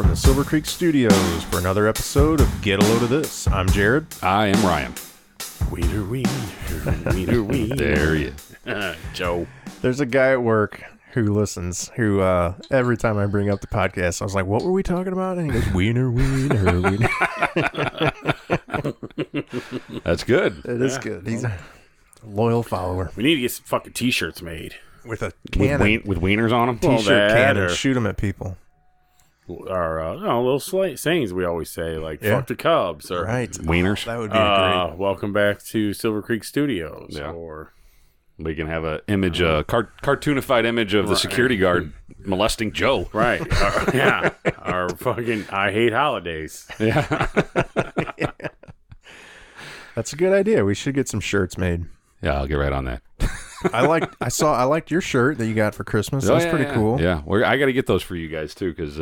from the Silver Creek Studios for another episode of Get a Load of This. I'm Jarod. I am Ryan. Wiener, wiener. There he is. Joe. There's a guy at work who listens, who every time I bring up the podcast, I was like, what were we talking about? And he goes, wiener, wiener, wiener. That's good. It is good. He's a loyal follower. We need to get some fucking t-shirts made. With a cannon. With wieners on them? T-shirt cannon. Or Shoot them at people. Or, little sayings we always say, like, fuck the Cubs. Or, Right. Wieners. That would be great. welcome back to Silver Creek Studios. Yeah. Or, We can have an image, cartoonified image of the security guard molesting Joe. right. Our fucking I hate holidays. Yeah. That's a good idea. We should get some shirts made. Yeah, I'll get right on that. I liked your shirt that you got for Christmas. That's pretty cool. Yeah, I got to get those for you guys too, because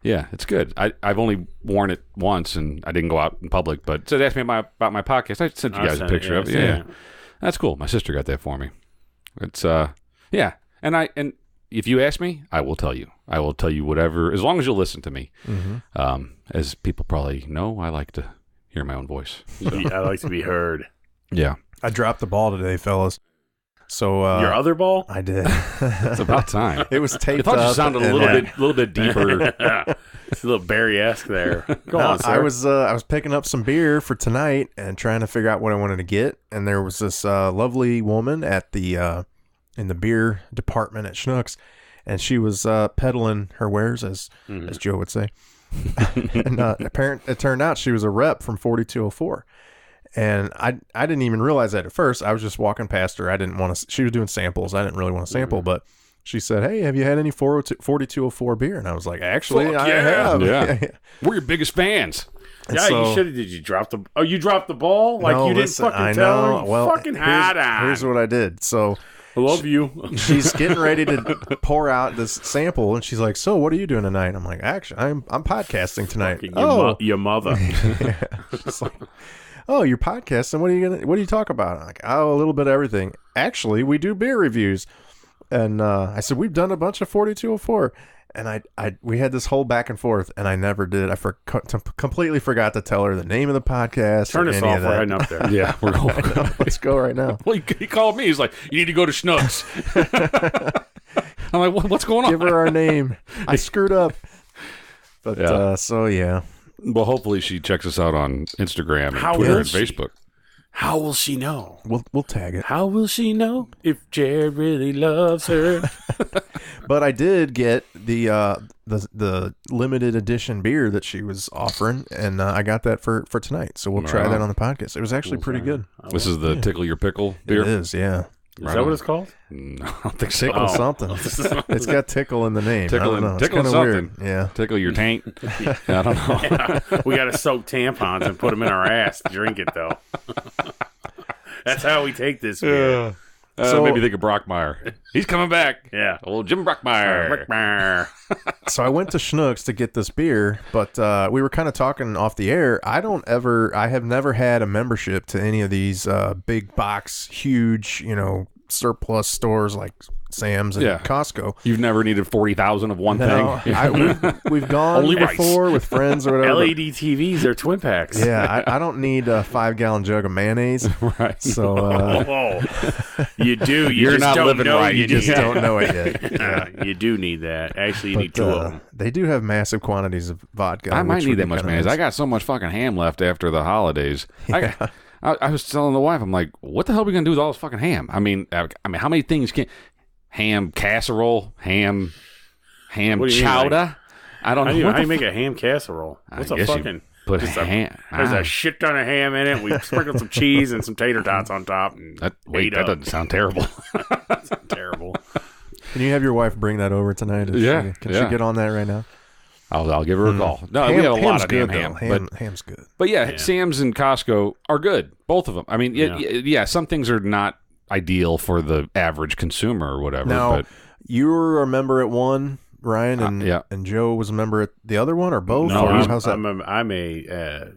it's good. I've only worn it once, and I didn't go out in public. But so they asked me about my podcast. I sent you guys a picture of it. Yeah, that's cool. My sister got that for me. It's and if you ask me, I will tell you. I will tell you whatever, as long as you'll listen to me. Mm-hmm. As people probably know, I like to hear my own voice. So. I like to be heard. Yeah. I dropped the ball today, fellas. So Your other ball? I did. It's about time. It was taped I thought up. you sounded a little bit deeper. It's a little Barry-esque there. Go on, sir. I was picking up some beer for tonight and trying to figure out what I wanted to get, and there was this lovely woman at the in the beer department at Schnucks, and she was peddling her wares, as Joe would say. And it turned out she was a rep from 4204. And I didn't even realize that at first. I was just walking past her. I didn't want to. She was doing samples. I didn't really want to sample, but she said, "Hey, have you had any 4204 beer?" And I was like, "Actually, I have." Yeah. We're your biggest fans. And yeah, so, you should have. Did you drop the? Oh, you dropped the ball? Like no, you didn't listen, fucking I tell know. her? You Well, fucking had on. here's what I did. So I love you. she's getting ready to pour out this sample, and she's like, "So, what are you doing tonight?" I'm like, "Actually, I'm podcasting tonight." Fucking your mother. Yeah. She's like, "Oh, you're podcasting. What do you talk about?" I'm like, "Oh, a little bit of everything. Actually, we do beer reviews." And I said, "We've done a bunch of 4204." And we had this whole back and forth, and I never did. I completely forgot to tell her the name of the podcast. Turn us off. We're heading up there. Yeah, we're going. Let's go right now. Well, he called me. He's like, "You need to go to Schnucks." I'm like, "What's going on?" Give her our name. I screwed up. But yeah. Well, hopefully she checks us out on Instagram and How Twitter will and she? Facebook. How will she know? We'll tag it. How will she know if Jared really loves her? But I did get the limited edition beer that she was offering, and I got that for tonight. So we'll try that on the podcast. It was actually pretty good. This is the Tickle Your Pickle beer. It is, yeah. Is that what it's called? No, I don't think so. Tickle something. It's got tickle in the name. Tickle I don't know. tickle it's something. weird. Yeah. Tickle your taint. I don't know. Yeah, we got to soak tampons and put them in our ass to drink it, though. That's how we take this beer. So- maybe think of Brockmeyer. He's coming back. Yeah. Old Jim Brockmeyer. So I went to Schnucks to get this beer, but we were kind of talking off the air. I have never had a membership to any of these big box, huge, surplus stores like Sam's and Costco. You've never needed 40,000 of one thing. We've gone Only before with friends or whatever. LED TVs are twin packs. Yeah, I don't need a 5-gallon jug of mayonnaise. Right. So you do. You're just not don't living know right. you just don't know it yet. Yeah. You do need that. Actually, you need two of them. They do have massive quantities of vodka. I might which need would that be much kinda mayonnaise. nice. I got so much fucking ham left after the holidays. Yeah. I was telling the wife, I'm like, what the hell are we going to do with all this fucking ham? I mean, how many things can... Ham casserole, ham What do you mean, chowder. I don't know. How do you make a ham casserole? What's a fucking... Put just ham. There's a shit ton of ham in it. We sprinkled some cheese and some tater tots on top. And That up. doesn't sound terrible. That's terrible. Can you have your wife bring that over tonight? Yeah, Can she get on that right now? I'll give her a call. No, we have a lot of damn ham. Ham's good. But yeah, Sam's and Costco are good. Both of them. I mean, some things are not ideal for the average consumer or whatever. Now, but you were a member at one, Ryan, and Joe was a member at the other one, or both? No, or how's that? I'm a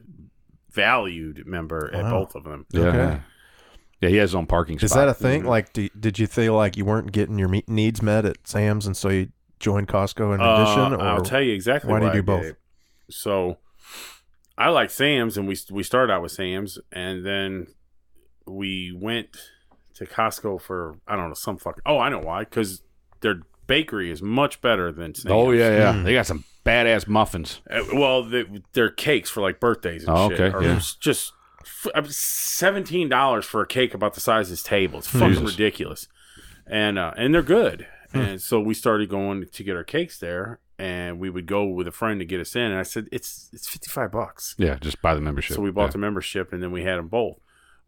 valued member at both of them. yeah, Okay. yeah, he has his own parking spot. Is that a thing? Like, did you feel like you weren't getting your needs met at Sam's, and so you join Costco in addition? Or I'll tell you exactly why do you do I both? did it. So I like Sam's, and we started out with Sam's, and then we went to Costco for, I don't know, some fucking... Oh, I know why. Because their bakery is much better than Sam's. Oh, yeah. They got some badass muffins. Well, they're cakes for, like, birthdays and shit. Okay, yeah. Just $17 for a cake about the size of this table. It's fucking ridiculous. And they're good. And so we started going to get our cakes there, and we would go with a friend to get us in. And I said, it's $55. Yeah, just buy the membership. So we bought the membership, and then we had them both.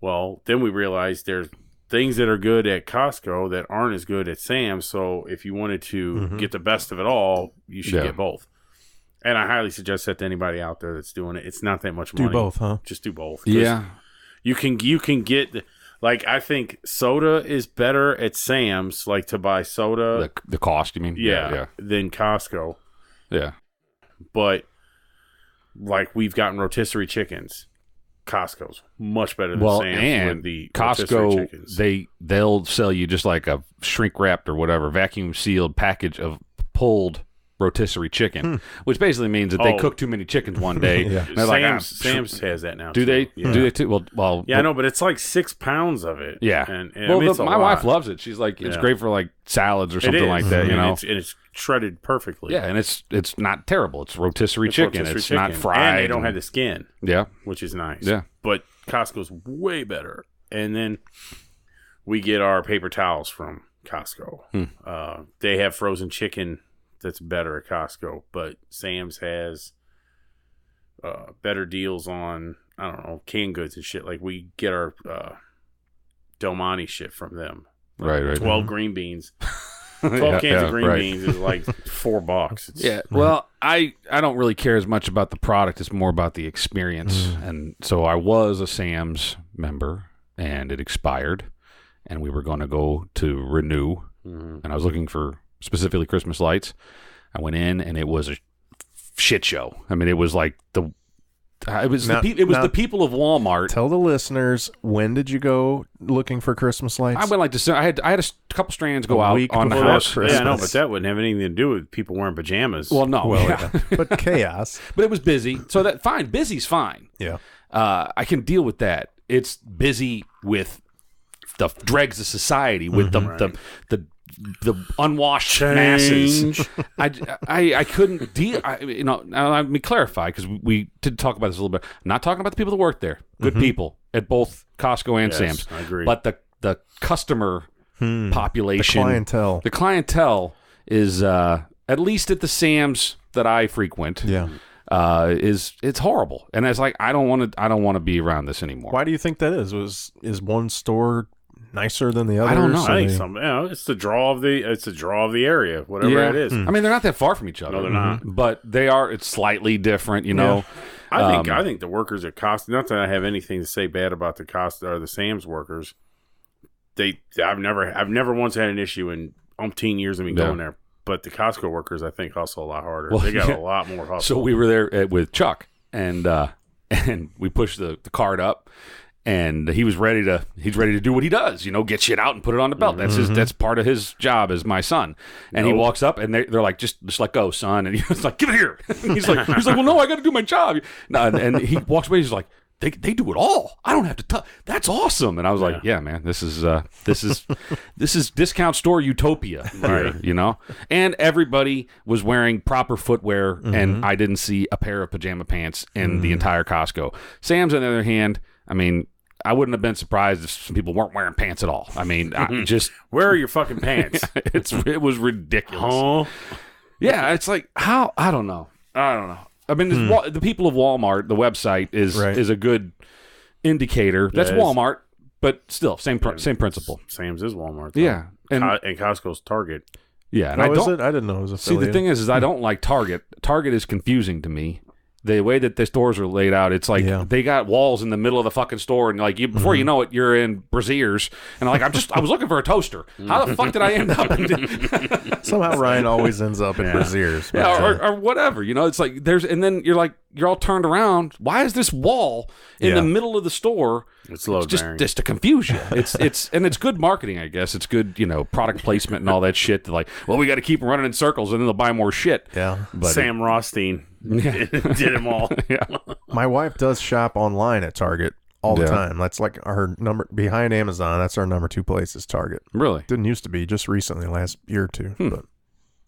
Well, then we realized there's things that are good at Costco that aren't as good at Sam's. So if you wanted to get the best of it all, you should get both. And I highly suggest that to anybody out there that's doing it. It's not that much money. Do both, huh? Just do both. Yeah. You can get, like, I think soda is better at Sam's, like, to buy soda. The cost, you mean? Yeah. Than Costco. Yeah. But, like, we've gotten rotisserie chickens. Costco's much better than Sam's. And with the rotisserie chickens. they'll sell you just like a shrink wrapped or whatever vacuum sealed package of pulled rotisserie chicken, which basically means that they cook too many chickens one day. Sam's has that now. Do they? Yeah. Do they too? Well, yeah, I know, but it's like 6 pounds of it. Yeah. And well, I mean, my wife loves it. She's like, it's great for like salads or something like that. You know, and it's shredded perfectly. Yeah, and it's not terrible. It's rotisserie chicken. It's not fried. And they don't have the skin. Yeah, which is nice. Yeah, but Costco's way better. And then we get our paper towels from Costco. They have frozen chicken that's better at Costco, but Sam's has better deals on, I don't know, canned goods and shit. Like, we get our Del Monte shit from them. Like, right. 12 green beans. 12 cans of green beans is like $4. Well, I don't really care as much about the product. It's more about the experience. And so I was a Sam's member, and it expired, and we were going to go to renew, and I was looking for specifically Christmas lights. I went in, and it was a shit show. I mean, it was like the people of Walmart. Tell the listeners, when did you go looking for Christmas lights? I went like December. I had a couple strands go out on the house. Yeah, I know, but that wouldn't have anything to do with people wearing pajamas. Well, no, but chaos. But it was busy, so that fine. Busy's fine. Yeah, I can deal with that. It's busy with the dregs of society, with the unwashed masses. I couldn't deal. Let me clarify, because we did talk about this a little bit. I'm not talking about the people that work there. Good people at both Costco and Sam's. I agree. But the customer population, the clientele is at least at the Sam's that I frequent. Yeah. It's horrible, and it's like I don't want to be around this anymore. Why do you think that is? Is one store nicer than the other? I don't know. I think it's the draw of the area, whatever it is. I mean, they're not that far from each other. No, they're not. But they are. It's slightly different, you know. I think the workers at Costco. Not that I have anything to say bad about the Costco or the Sam's workers. I've never once had an issue in umpteen years of me going there. But the Costco workers, I think, hustle a lot harder. Well, they got a lot more hustle. So we were there with Chuck, and we pushed the cart up, and he's ready to do what he does, get shit out and put it on the belt. That's part of his job as my son. And he walks up, and they're like, just let go, son. And he's like, give it here. And he's like, well, no, I got to do my job. No, and he walks away. He's like, They do it all. I don't have to touch. That's awesome. And I was like, yeah, man, this is discount store utopia, right? And everybody was wearing proper footwear, and I didn't see a pair of pajama pants in the entire Costco. Sam's, on the other hand, I mean, I wouldn't have been surprised if some people weren't wearing pants at all. I mean, where are your fucking pants? It was ridiculous. Huh? Yeah, it's like, how? I don't know. I mean, the people of Walmart, the website is a good indicator. That's Walmart, but still, same principle. Sam's is Walmart, though. Yeah, and Costco's Target. Yeah, and I didn't know it was affiliated. See, the thing is I don't like Target. Target is confusing to me. the way that the stores are laid out, it's like they got walls in the middle of the fucking store, and like before you know it, you're in Brazzers, and like I was looking for a toaster. How the fuck did I end up in Somehow Ryan always ends up in Brazzers. Or whatever, it's like and then you're all turned around. Why is this wall in the middle of the store? It's just to confuse you. It's good marketing, I guess. It's good, product placement and all that shit. They're like, well, we got to keep them running in circles, and then they'll buy more shit. Yeah, but Sam Rothstein did them all. Yeah, my wife does shop online at Target all the time. That's like her number behind Amazon. That's our number 2 place is Target. Really? Didn't used to be, just recently, last year or two.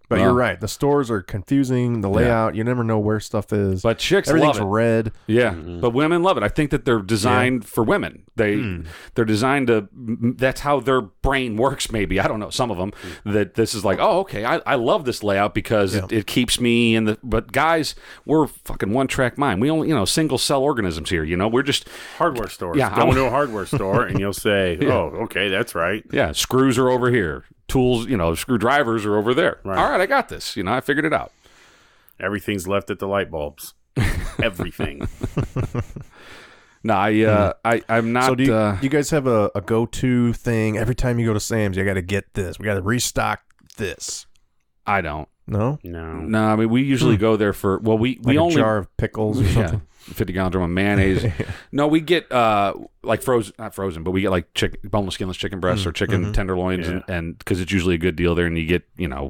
But you're right. The stores are confusing. The layout, you never know where stuff is. But chicks everything's love it. Red. Yeah, but women love it. I think that they're designed for women. They're designed to. That's how their brain works. Maybe I don't know. Some of them that this is like, oh, okay. I love this layout because it keeps me in the. But guys, we're fucking one track mind. We only single cell organisms here. We're just hardware stores. Yeah, go into a hardware store and you'll say, oh, okay, that's right. Yeah, screws are over here. Tools, screwdrivers are over there. Right. All right, I got this. I figured it out. Everything's left at the light bulbs. Everything. No, I'm not. So do you guys have a go-to thing every time you go to Sam's? You got to get this. We got to restock this. I don't. No. I mean, we usually go there for. Well, we only a jar of pickles or something. 50 gallons of mayonnaise. No, we get like frozen, not frozen, but we get like boneless, skinless chicken breasts or chicken tenderloins, and because it's usually a good deal there, and you get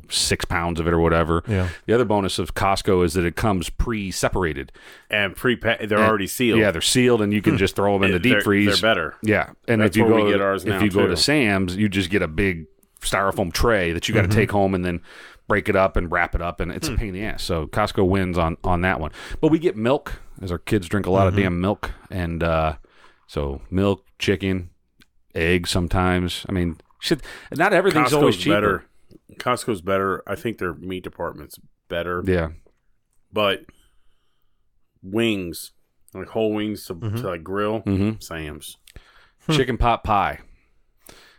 6 pounds of it or whatever. Yeah. The other bonus of Costco is that it comes pre-separated and they're already sealed. Yeah, they're sealed, and you can just throw them in the deep freeze. They're better. Yeah, and that's if you where we get ours now, if you go to Sam's, you just get a big styrofoam tray that you got to take home and then break it up and wrap it up, and it's a pain in the ass. So Costco wins on that one. But we get milk, as our kids drink a lot of damn milk, and so milk, chicken, eggs sometimes. I mean, shit. Not everything's always cheaper. Better. Costco's better. I think their meat department's better. Yeah, but wings, like whole wings to like grill, Sam's. Chicken pot pie.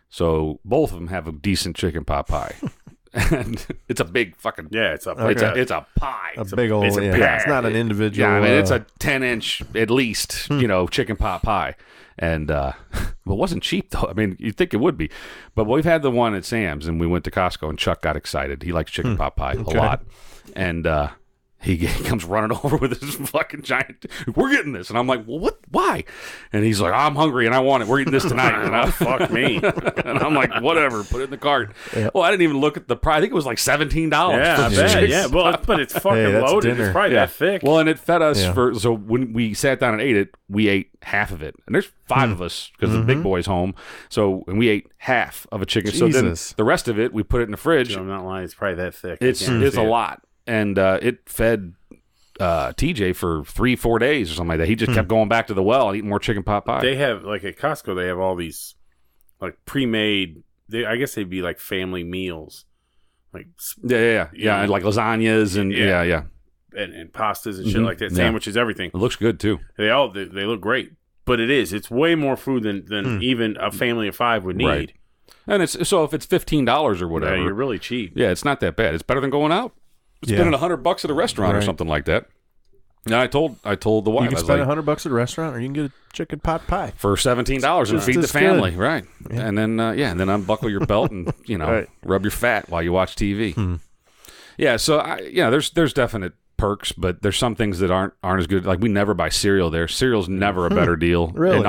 So both of them have a decent chicken pot pie. And it's a big fucking it's a it's a pie. It's a big old it's not an individual. Yeah, I mean it's a 10-inch at least, chicken pot pie. And well, it wasn't cheap though. I mean, you'd think it would be. But we've had the one at Sam's, and we went to Costco, and Chuck got excited. He likes chicken pot pie a lot. And he comes running over with this fucking giant, we're getting this. And I'm like, well, what? Why? And he's like, I'm hungry and I want it. We're eating this tonight. And fuck me. And I'm like, whatever, put it in the cart. Yeah. Well, I didn't even look at the price. I think it was like $17. Yeah, I bet. Yeah, well, but it's fucking loaded. Dinner. It's probably that thick. Well, and it fed us so when we sat down and ate it, we ate half of it. And there's 5 of us because the big boy's home. So, and we ate half of a chicken. Jesus. So then the rest of it, we put it in the fridge. I'm not lying. It's probably that thick. It's a lot. And it fed TJ for 3-4 days or something like that. He just kept going back to the well and eating more chicken pot pie. They have, like at Costco, they have all these like pre-made, I guess they'd be like family meals. Like Yeah, and like lasagnas and and pastas and shit like that. Sandwiches, everything. It looks good too. They look great. But it's way more food than even a family of 5 would need. Right. And if it's $15 or whatever. Yeah, you're really cheap. Yeah, it's not that bad. It's better than going out. Spending $100 at a restaurant or something like that. And I told the wife, you can spend $100 at a restaurant, or you can get a chicken pot pie for $17 and feed the family, right? Yeah. And then then unbuckle your belt and rub your fat while you watch TV. Yeah, so there's definite perks, but there's some things that aren't as good. Like we never buy cereal there. Cereal's never a better deal. Really?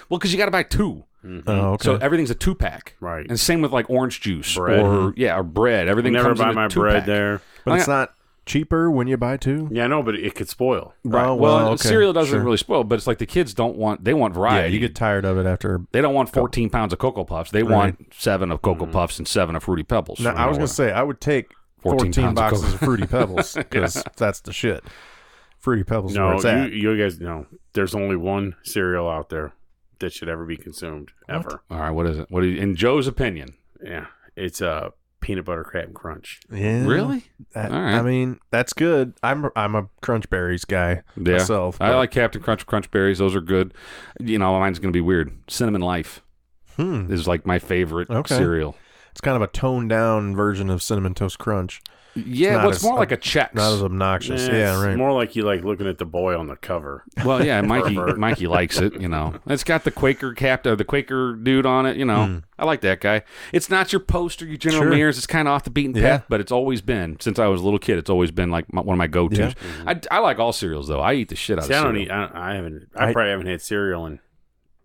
Because you got to buy 2. Oh, okay. So everything's a 2-pack, right? And same with like orange juice bread. or bread. Everything never comes buy in my 2-pack. bread there, but it's not cheaper when you buy 2. Yeah, I know, but it could spoil. Right. Oh, well, cereal doesn't really spoil, but it's like the kids want variety. Yeah, you get tired of it after. They don't want 14 pounds of Cocoa Puffs. They want 7 of Cocoa Puffs and 7 of Fruity Pebbles. Now, I was going to say I would take 14 boxes of Fruity Pebbles because that's the shit. Fruity Pebbles. No, where it's at. You guys know there's only one cereal out there that should ever be consumed ever. All right, what is it? In Joe's opinion? Yeah, it's a peanut butter Captain Crunch. Yeah, really? All right. I mean, that's good. I'm a Crunch Berries guy myself. I like Captain Crunch Berries. Those are good. Mine's gonna be weird. Cinnamon Life is like my favorite cereal. It's kind of a toned down version of Cinnamon Toast Crunch. Yeah, it's more like a Chex. Not as obnoxious. Yeah, right. More like you like looking at the boy on the cover. Well, yeah, Mikey likes it, It's got the Quaker the Quaker dude on it, I like that guy. It's not your Post or your General Mears. It's kind of off the beaten path, but it's always been, since I was a little kid, it's always been like one of my go-tos. Yeah. I like all cereals, though. I eat the shit out of cereal. I probably haven't had cereal in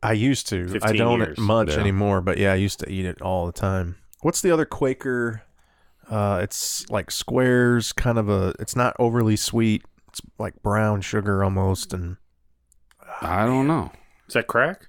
I used to. 15 I don't years. much anymore, but yeah, I used to eat it all the time. What's the other Quaker? It's like squares, it's not overly sweet. It's like brown sugar almost, and I don't know. Is that crack?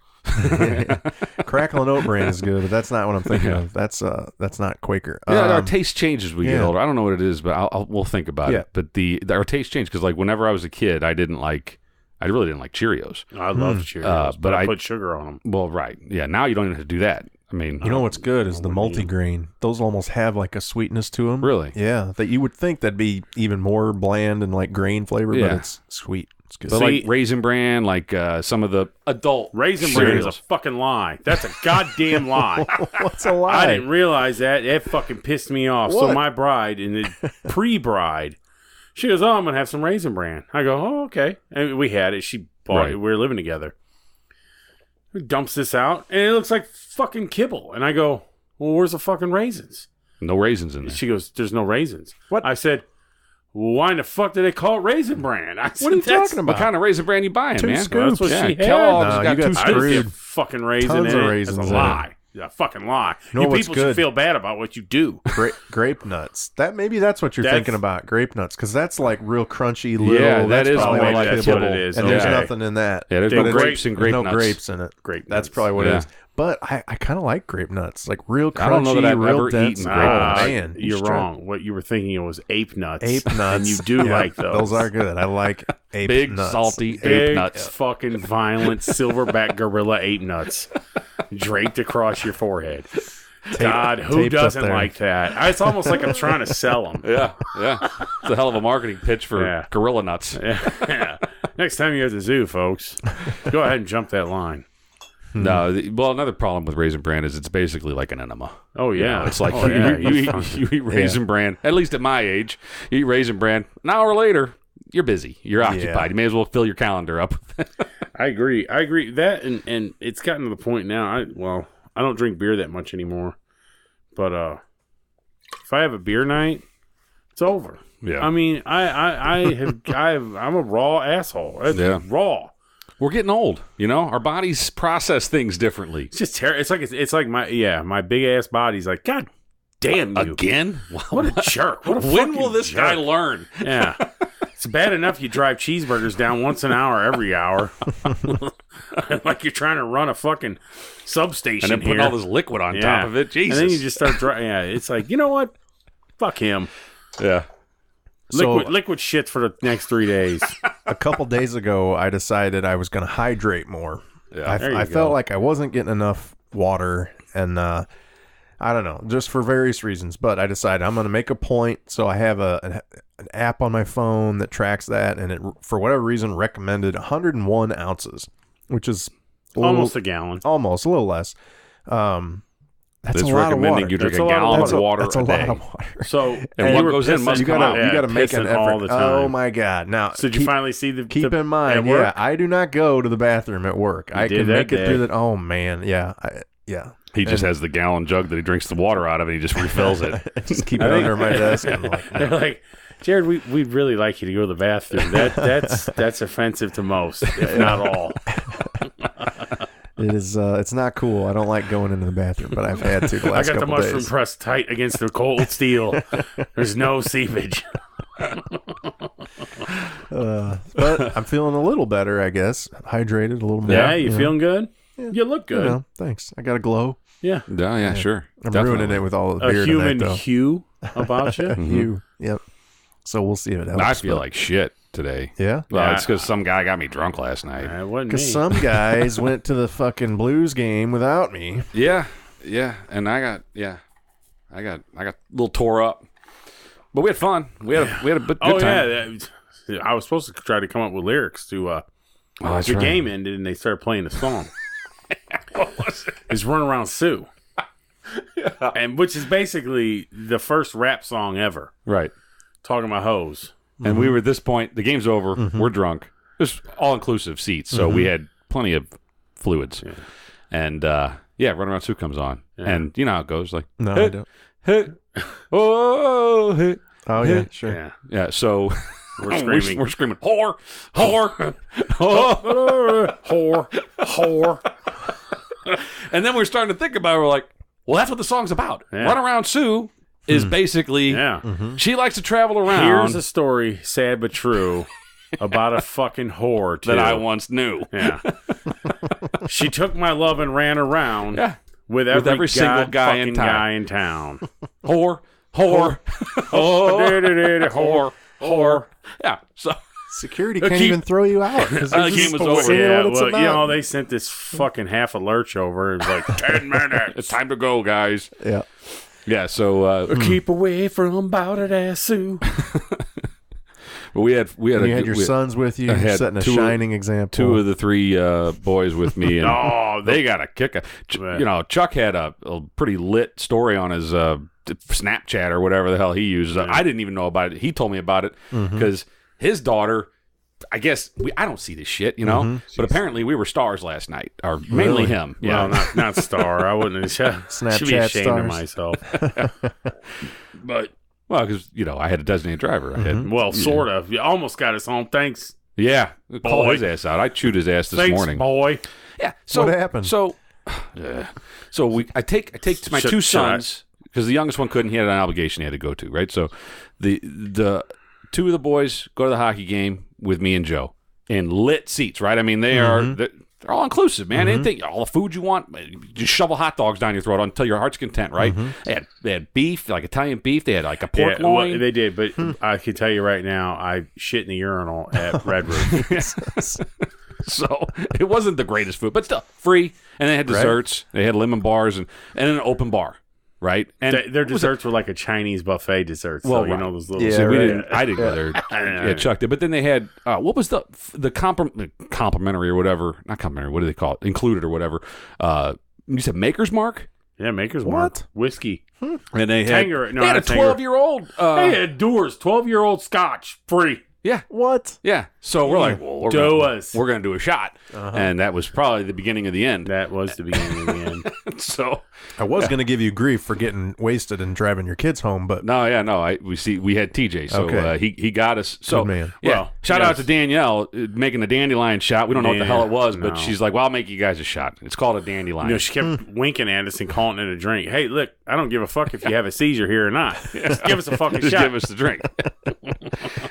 Crackle and Oat Bran is good, but that's not what I'm thinking of. That's not Quaker. Yeah, our taste changes as we get older. I don't know what it is, but we'll think about it. But our taste changed because like whenever I was a kid, I really didn't like Cheerios. I love Cheerios, but I put sugar on them. Well, right. Yeah, now you don't even have to do that. I mean... You know what's good is the multigrain. Those almost have like a sweetness to them. Really? Yeah, that you would think that'd be even more bland and like grain flavor, but it's sweet. It's good. But like Raisin Bran, like some of the adult Raisin Bran is a fucking lie. That's a goddamn lie. What's a lie? I didn't realize that. It fucking pissed me off. What? So my bride and the pre-bride... She goes, I'm going to have some Raisin Bran. I go, oh, okay. And we had it. She bought it. We were living together. Dumps this out, and it looks like fucking kibble. And I go, well, where's the fucking raisins? No raisins in there. She goes, there's no raisins. What? I said, well, why in the fuck do they call it Raisin Bran? I said, what are you talking about? What kind of Raisin Bran you buying, man? Scoops. Well, that's what she had. Kellogg's No, got you two got scoops. I fucking raisin Tons in of it. raisins That's a in it. lie. A fucking lie. You know You what's people good? should feel bad about what you do. Grape-Nuts. Maybe that's what you're thinking about. Grape-Nuts, because that's like real crunchy little. Yeah, that is probably more like that's kibble. what it is. And there's nothing in that. Yeah, there's no grapes and There's Grape-Nuts. no grapes in it. Grape-Nuts. That's probably what it is. But I kind of like Grape-Nuts, like real crunchy, I don't know that I've real ever dense. eaten Grape-Nuts. Man, you're wrong. What you were thinking was ape nuts. Ape nuts. And you do like those. Those are good. I like ape Big, nuts. salty Big, ape nuts. fucking violent silverback gorilla ape nuts draped across your forehead. God, who doesn't like that? It's almost like I'm trying to sell them. Yeah. It's a hell of a marketing pitch for Gorilla Nuts. Yeah. Next time you're at the zoo, folks, go ahead and jump that line. No, another problem with Raisin Bran is it's basically like an enema. Oh, yeah. It's like you eat Raisin Bran, at least at my age, you eat Raisin Bran, an hour later, you're busy. You're occupied. You may as well fill your calendar up. I agree. That, and it's gotten to the point now, I don't drink beer that much anymore, but if I have a beer night, it's over. Yeah. I mean, I'm a raw asshole. It's raw. We're getting old, Our bodies process things differently. It's just terrible. It's like my big ass body's like, God damn you again. What a jerk! When will this guy learn? Yeah, it's bad enough you drive cheeseburgers down once an hour every hour, like you're trying to run a fucking substation and then put all this liquid on top of it. Jesus, and then you just start driving. Yeah, it's like, you know what? Fuck him. Yeah. Liquid shit for the next 3 days. A couple days ago, I decided I was going to hydrate more. Yeah, I felt like I wasn't getting enough water, and I don't know, just for various reasons. But I decided I'm going to make a point. So I have an app on my phone that tracks that, and it, for whatever reason, recommended 101 ounces, which is almost a gallon. Almost, a little less. That's it's a lot of water. You drink a gallon of water a day. Lot of water. So, and what goes in must come out. You got to make an effort. All the time. Oh my God! Now, so did you finally see the? Keep in mind, I do not go to the bathroom at work. I can make it through that. Oh man, yeah. He just has the gallon jug that he drinks the water out of, and he just refills it. Just keep it under my desk. I'm like, they're like, Jarod, we'd really like you to go to the bathroom. That's offensive to most, if not all. It is. It's not cool. I don't like going into the bathroom, but I've had to the last couple days. I got the mushroom pressed tight against the cold steel. There's no seepage. But I'm feeling a little better, I guess. Hydrated a little more. Yeah, you feeling good? Yeah. You look good. Thanks. I got a glow. Yeah. Yeah, sure. I'm ruining it with all the beer tonight, though. A human hue about you. Hue. Yep. So we'll see if it helps. I feel like shit today. Yeah? Well, it's because some guy got me drunk last night. It wasn't me. Because some guys went to the fucking Blues game without me. Yeah. And I got a little tore up. But we had fun. We had a good time. Yeah. I was supposed to try to come up with lyrics to the game ended and they started playing the song. What was it? It's Run Around Sue. Yeah. And which is basically the first rap song ever. Right. talking about hoes. And we were at this point, the game's over, we're drunk. It was all-inclusive seats, so we had plenty of fluids. Yeah. And, Runaround Sue comes on. Yeah. And you know how it goes. Like, no, I don't. Hit, oh, hit. Oh, yeah, sure. Yeah. Yeah, so we're screaming. We're screaming, whore, whore, whore. And then we're starting to think about it. We're like, well, that's what the song's about. Yeah. Runaround Sue is basically, she likes to travel around. Here's a story, sad but true, about a fucking whore, too. That I once knew. Yeah. She took my love and ran around with every single guy in town. Whore, whore, whore, whore. Yeah, so... Security can't even throw you out. The game was over. Yeah, well, they sent this fucking half a lurch over. It was like 10 minutes. It's time to go, guys. Yeah. Yeah, so... keep away from Bouded Ass Sue. But you had your sons with you, setting a shining example. 2 of the 3 boys with me, and they got a kick. You know, Chuck had a pretty lit story on his Snapchat or whatever the hell he uses. Yeah. I didn't even know about it. He told me about it because his daughter... I guess I don't see this shit, you know. But apparently we were stars last night, or mainly him. Yeah, well, not star. I wouldn't. Snapchat should be ashamed stars. of myself. But because I had a designated driver. I had, sort of. You almost got us home. Thanks. Yeah, call his ass out. I chewed his ass this morning. Boy. Yeah. So what happened? So I take my 2 sons because the youngest one couldn't. He had an obligation he had to go to. Right. So the 2 of the boys go to the hockey game with me and Joe in lit seats, right? I mean, they're all inclusive, man. Anything, all the food you want, just shovel hot dogs down your throat until your heart's content, right? They had beef, like Italian beef. They had like a pork loin. Well, they did, but I can tell you right now, I shit in the urinal at Red Roof. So it wasn't the greatest food, but still free. And they had desserts. Right. They had lemon bars and an open bar. Right, and their desserts were like a Chinese buffet dessert. So you know those little. Yeah, I didn't go there. Yeah, Chuck did. But then they had what was the complimentary or whatever? Not complimentary. What do they call it? Included or whatever. You said Maker's Mark. Yeah, Maker's Mark. Whiskey. And they had Tanger, they had a 12-year-old. They had Doers 12-year-old Scotch free. Yeah. What? Yeah. So we're like, well, we're going to do a shot. And that was probably the beginning of the end. That was the beginning of the end. So I was going to give you grief for getting wasted and driving your kids home, but we had TJ, so he got us. So good man. Yeah. Well, shout out to Danielle making a dandelion shot. We don't know what the hell it was, but she's like, "Well, I'll make you guys a shot. It's called a dandelion." You know, she kept winking at us and calling it a drink. Hey, look, I don't give a fuck if you have a seizure here or not. Just give us a fucking Just shot. Give us the drink.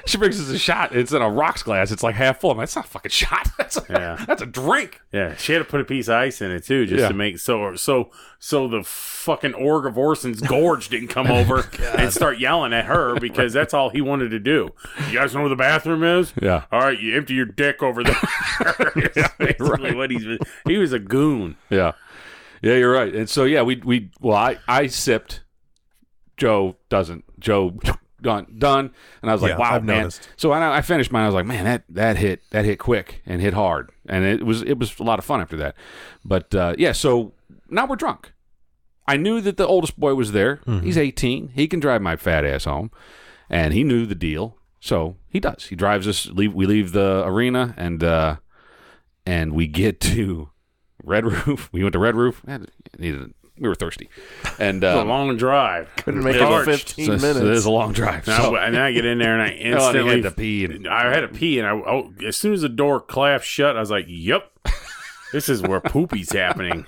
She brings us a shot. It's in a rocks glass. It's like half full. I'm like, that's not a fucking shot. That's a drink. Yeah, she had to put a piece of ice in it too, just to make so the fucking org of Orson's gorge didn't come over and start yelling at her because that's all he wanted to do. You guys know where the bathroom is? Yeah. All right, you empty your dick over there. What he was a goon. Yeah. Yeah, you're right. And so I sipped. Joe doesn't. Joe done. And I was like, wow, I've man. noticed. So I finished mine. I was like, man, that hit quick and hit hard. And it was a lot of fun after that. But so now we're drunk. I knew that the oldest boy was there. He's 18. He can drive my fat ass home. And he knew the deal. So he does. He drives us. We leave the arena and we get to Red Roof. We went to Red Roof. We were thirsty. And it was a long drive. Couldn't make it 15 minutes. So it is a long drive. And then I get in there and I instantly had to pee. I had to pee, and as soon as the door clapped shut, I was like, "Yep, this is where poopy's happening."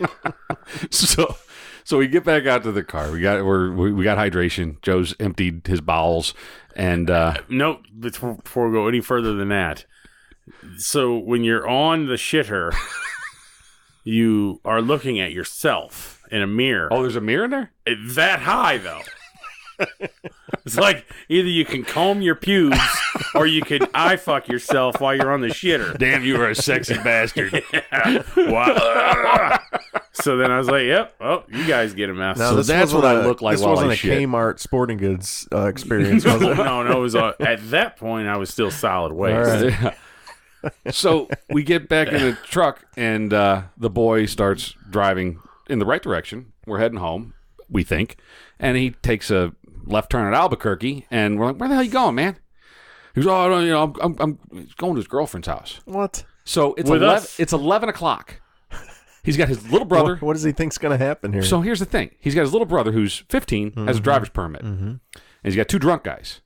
So we get back out to the car. We got hydration. Joe's emptied his bowels, and no. Before we go any further than that, so when you're on the shitter, you are looking at yourself in a mirror. Oh, there's a mirror in there? It's that high, though. It's like either you can comb your pubes or you could eye fuck yourself while you're on the shitter. Damn, you are a sexy bastard. Wow. So then I was like, yep, you guys get a mess. Now, so that's what I look like. This while wasn't I a shit. Kmart sporting goods experience, was it? No, it was at that point I was still solid waste. Right. So we get back in the truck, and the boy starts driving in the right direction. We're heading home, we think, and he takes a left turn at Albuquerque, and we're like, where the hell you going, man? He goes, oh, no, I'm going to his girlfriend's house. What? So it's 11 o'clock. He's got his little brother. What does he think's going to happen here? So here's the thing. He's got his little brother who's 15, has a driver's permit. And he's got 2 drunk guys.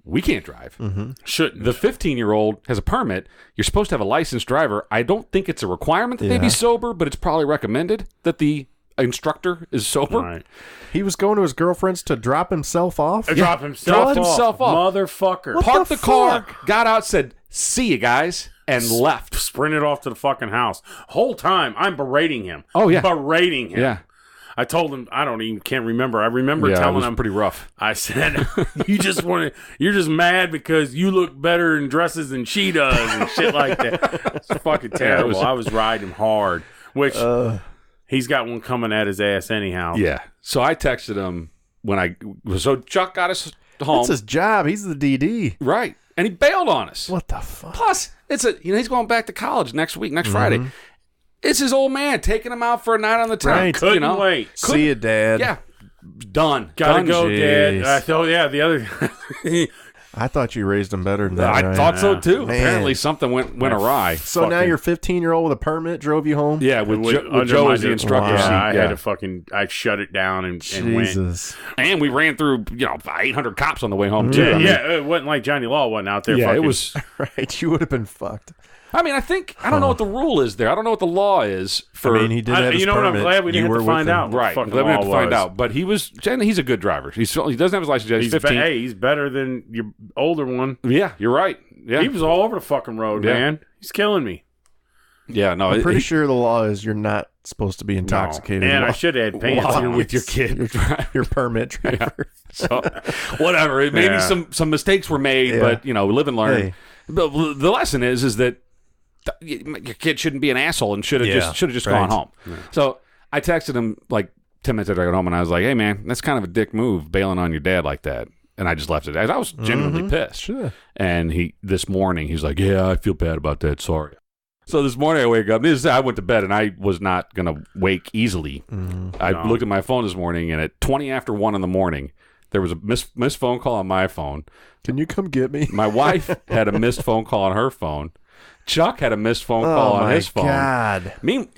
We can't drive. Shouldn't. The 15-year-old has a permit. You're supposed to have a licensed driver. I don't think it's a requirement that they be sober, but it's probably recommended that the instructor is sober. Right. He was going to his girlfriend's to drop himself off? Drop himself off. Motherfucker. Parked the car, got out, said, see you guys, and left. Sprinted off to the fucking house. Whole time, I'm berating him. Oh, yeah. Berating him. Yeah. I told him, can't remember. I remember telling it was him. pretty rough. I said, you're just mad because you look better in dresses than she does and shit like that. It's fucking terrible. I was riding him hard, which he's got one coming at his ass anyhow. Yeah. So I texted him so Chuck got us home. That's his job. He's the DD. Right. And he bailed on us. What the fuck? Plus, he's going back to college next Friday. It's his old man taking him out for a night on the town. Right. Couldn't wait. See you, Dad. Yeah. Done. Gotta go, Jeez. Dad. I thought, the other... I thought you raised him better than that. I right? thought so, too. Man. Apparently, something went awry. So now your 15-year-old with a permit drove you home? Yeah, with Joe as the instructor. Wow. I had to I shut it down and went. Jesus. And we ran through, 800 cops on the way home, too. It wasn't like Johnny Law wasn't out there. Yeah, it was... Right, you would have been fucked. I mean, I don't know what the rule is there. I don't know what the law is for... I mean, he did have his you know what? I'm permit. glad we didn't have to find out. Right, glad we didn't have to find out. But he's a good driver. He doesn't have his license yet. He's 15. He's better than your older one. Yeah, you're right. Yeah. He was all over the fucking road, man. He's killing me. Yeah, no. I'm pretty sure the law is you're not supposed to be intoxicated. And I should have had pants. While you're with your kid. Your permit driver. So, whatever. Maybe some mistakes were made, but, live and learn. Hey. But the lesson is that your kid shouldn't be an asshole and should have just gone home. Yeah. So I texted him like 10 minutes after I got home, and I was like, hey, man, that's kind of a dick move, bailing on your dad like that. And I just left it. I was genuinely pissed. Sure. And this morning, he's like, yeah, I feel bad about that. Sorry. So this morning I wake up. I went to bed, and I was not going to wake easily. I looked at my phone this morning, and at 20 after 1 in the morning, there was a missed phone call on my phone. Can you come get me? My wife had a missed phone call on her phone. Chuck had a missed phone call on his phone. God.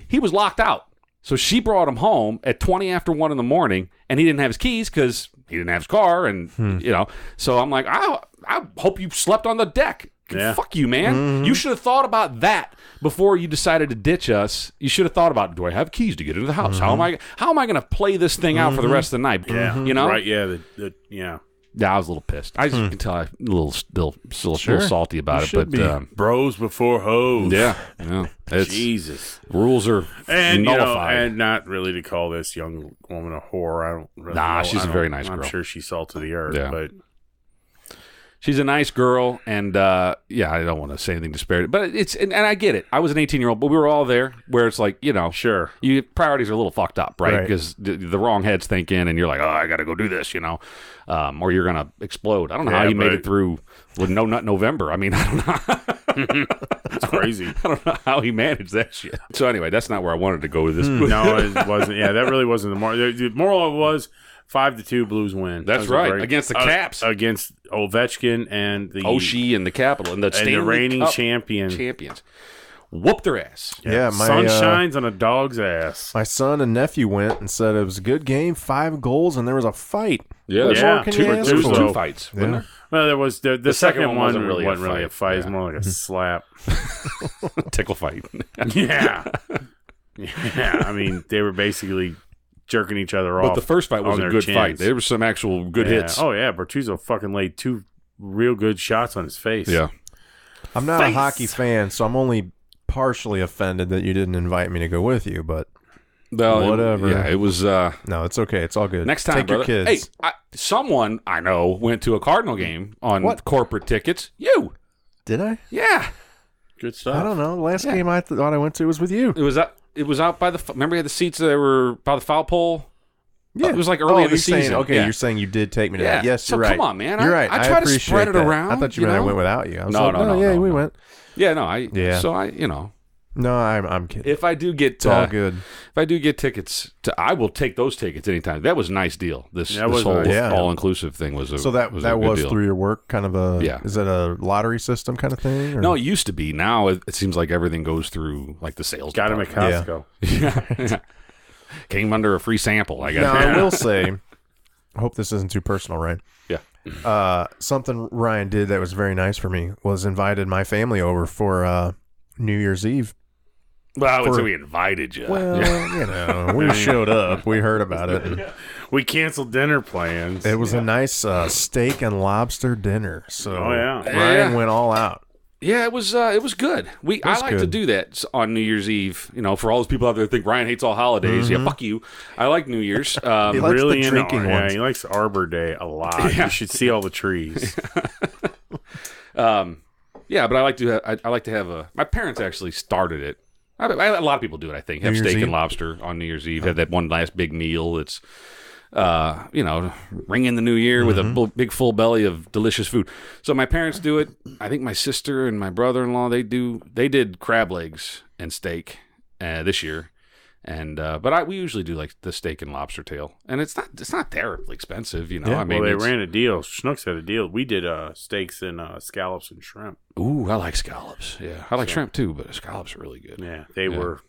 He was locked out. So she brought him home at 20 after 1 in the morning, and he didn't have his keys because he didn't have his car. And, so I'm like, I hope you slept on the deck. Yeah. Fuck you, man. You should have thought about that before you decided to ditch us. You should have thought about, do I have keys to get into the house? How am I going to play this thing out for the rest of the night? Yeah. Right, yeah. Yeah, I was a little pissed. I can tell I'm a little salty about it. But bros before hoes. Yeah. Jesus. Rules are nullified. And not really to call this young woman a whore. I don't really know. She's a very nice girl. I'm sure she's salt of the earth. Yeah. But she's a nice girl, and I don't want to say anything disparaging, but and I get it. I was an 18-year-old, but we were all there where it's like, sure, your priorities are a little fucked up, right? Because the wrong head's thinking, and you're like, oh, I got to go do this, or you're gonna explode. I don't know how you made it through with No Nut November. I mean, I don't know. It's crazy. I don't know how he managed that shit. So anyway, that's not where I wanted to go with this. No, it wasn't. Yeah, that really wasn't the moral. The moral was 5-2 Blues win. That's right. Against the Caps. Against Ovechkin and the Oshie and the Capital and the reigning Cup champions. Whooped their ass. Yeah, my sun shines on a dog's ass. My son and nephew went and said it was a good game, 5 goals, and there was a fight. Yeah, there was 2 fights. Yeah. Well, there was the second one wasn't really a fight. It's more like a slap, tickle fight. Yeah. I mean, they were basically jerking each other off. But the first fight was a good fight. There were some actual good hits. Oh yeah, Bertuzzo fucking laid 2 real good shots on his face. Yeah. I'm not a hockey fan, so I'm only partially offended that you didn't invite me to go with you, but whatever. It was no, it's okay. It's all good. Next time, take brother. Your kids. Hey, someone I know went to a Cardinal game on corporate tickets. You did? I? Yeah. Good stuff. I don't know. The last game I thought I went to was with you. It was out by the. Remember, you had the seats that were by the foul pole. Yeah, it was like early in the season. You're saying you did take me to that. Yes, you're right. Come on, man. You're right. I try to spread it around. I thought you meant I went without you. I was no. we went. Yeah, no. So No, I'm kidding. If I do get, it's all good. If I do get tickets, I will take those tickets anytime. That was a nice deal. This whole nice. all-inclusive thing was a so that was deal. Through your work, kind of a Is it a lottery system kind of thing? Or? No, it used to be. Now it seems like everything goes through like the sales. Got him at Costco. Yeah. Came under a free sample. I guess. Now I will say, I hope this isn't too personal, Ryan. Yeah. Something Ryan did that was very nice for me was invited my family over for New Year's Eve. Well, I would say we invited you. Well, we showed up. We heard about it. And we canceled dinner plans. it was a nice steak and lobster dinner. So Ryan Yeah. went all out. Yeah, it was good. I like to do that on New Year's Eve. You know, for all those people out there that think Ryan hates all holidays. Yeah, fuck you. I like New Year's. He likes the drinking ones. He likes Arbor Day a lot. You should see all the trees. Yeah, but I like to have a. My parents actually started it. A lot of people do it. I think have steak and lobster on New Year's Eve. Have that one last big meal. It's ring in the new year with a big full belly of delicious food. So my parents do it. I think my sister and my brother-in-law they did crab legs and steak this year, and we usually do like the steak and lobster tail, and it's not terribly expensive, you know. Yeah, I mean, they ran a deal. Schnucks had a deal. We did steaks and scallops and shrimp. Ooh, I like scallops. Yeah, I like shrimp too, but scallops are really good. Yeah, they were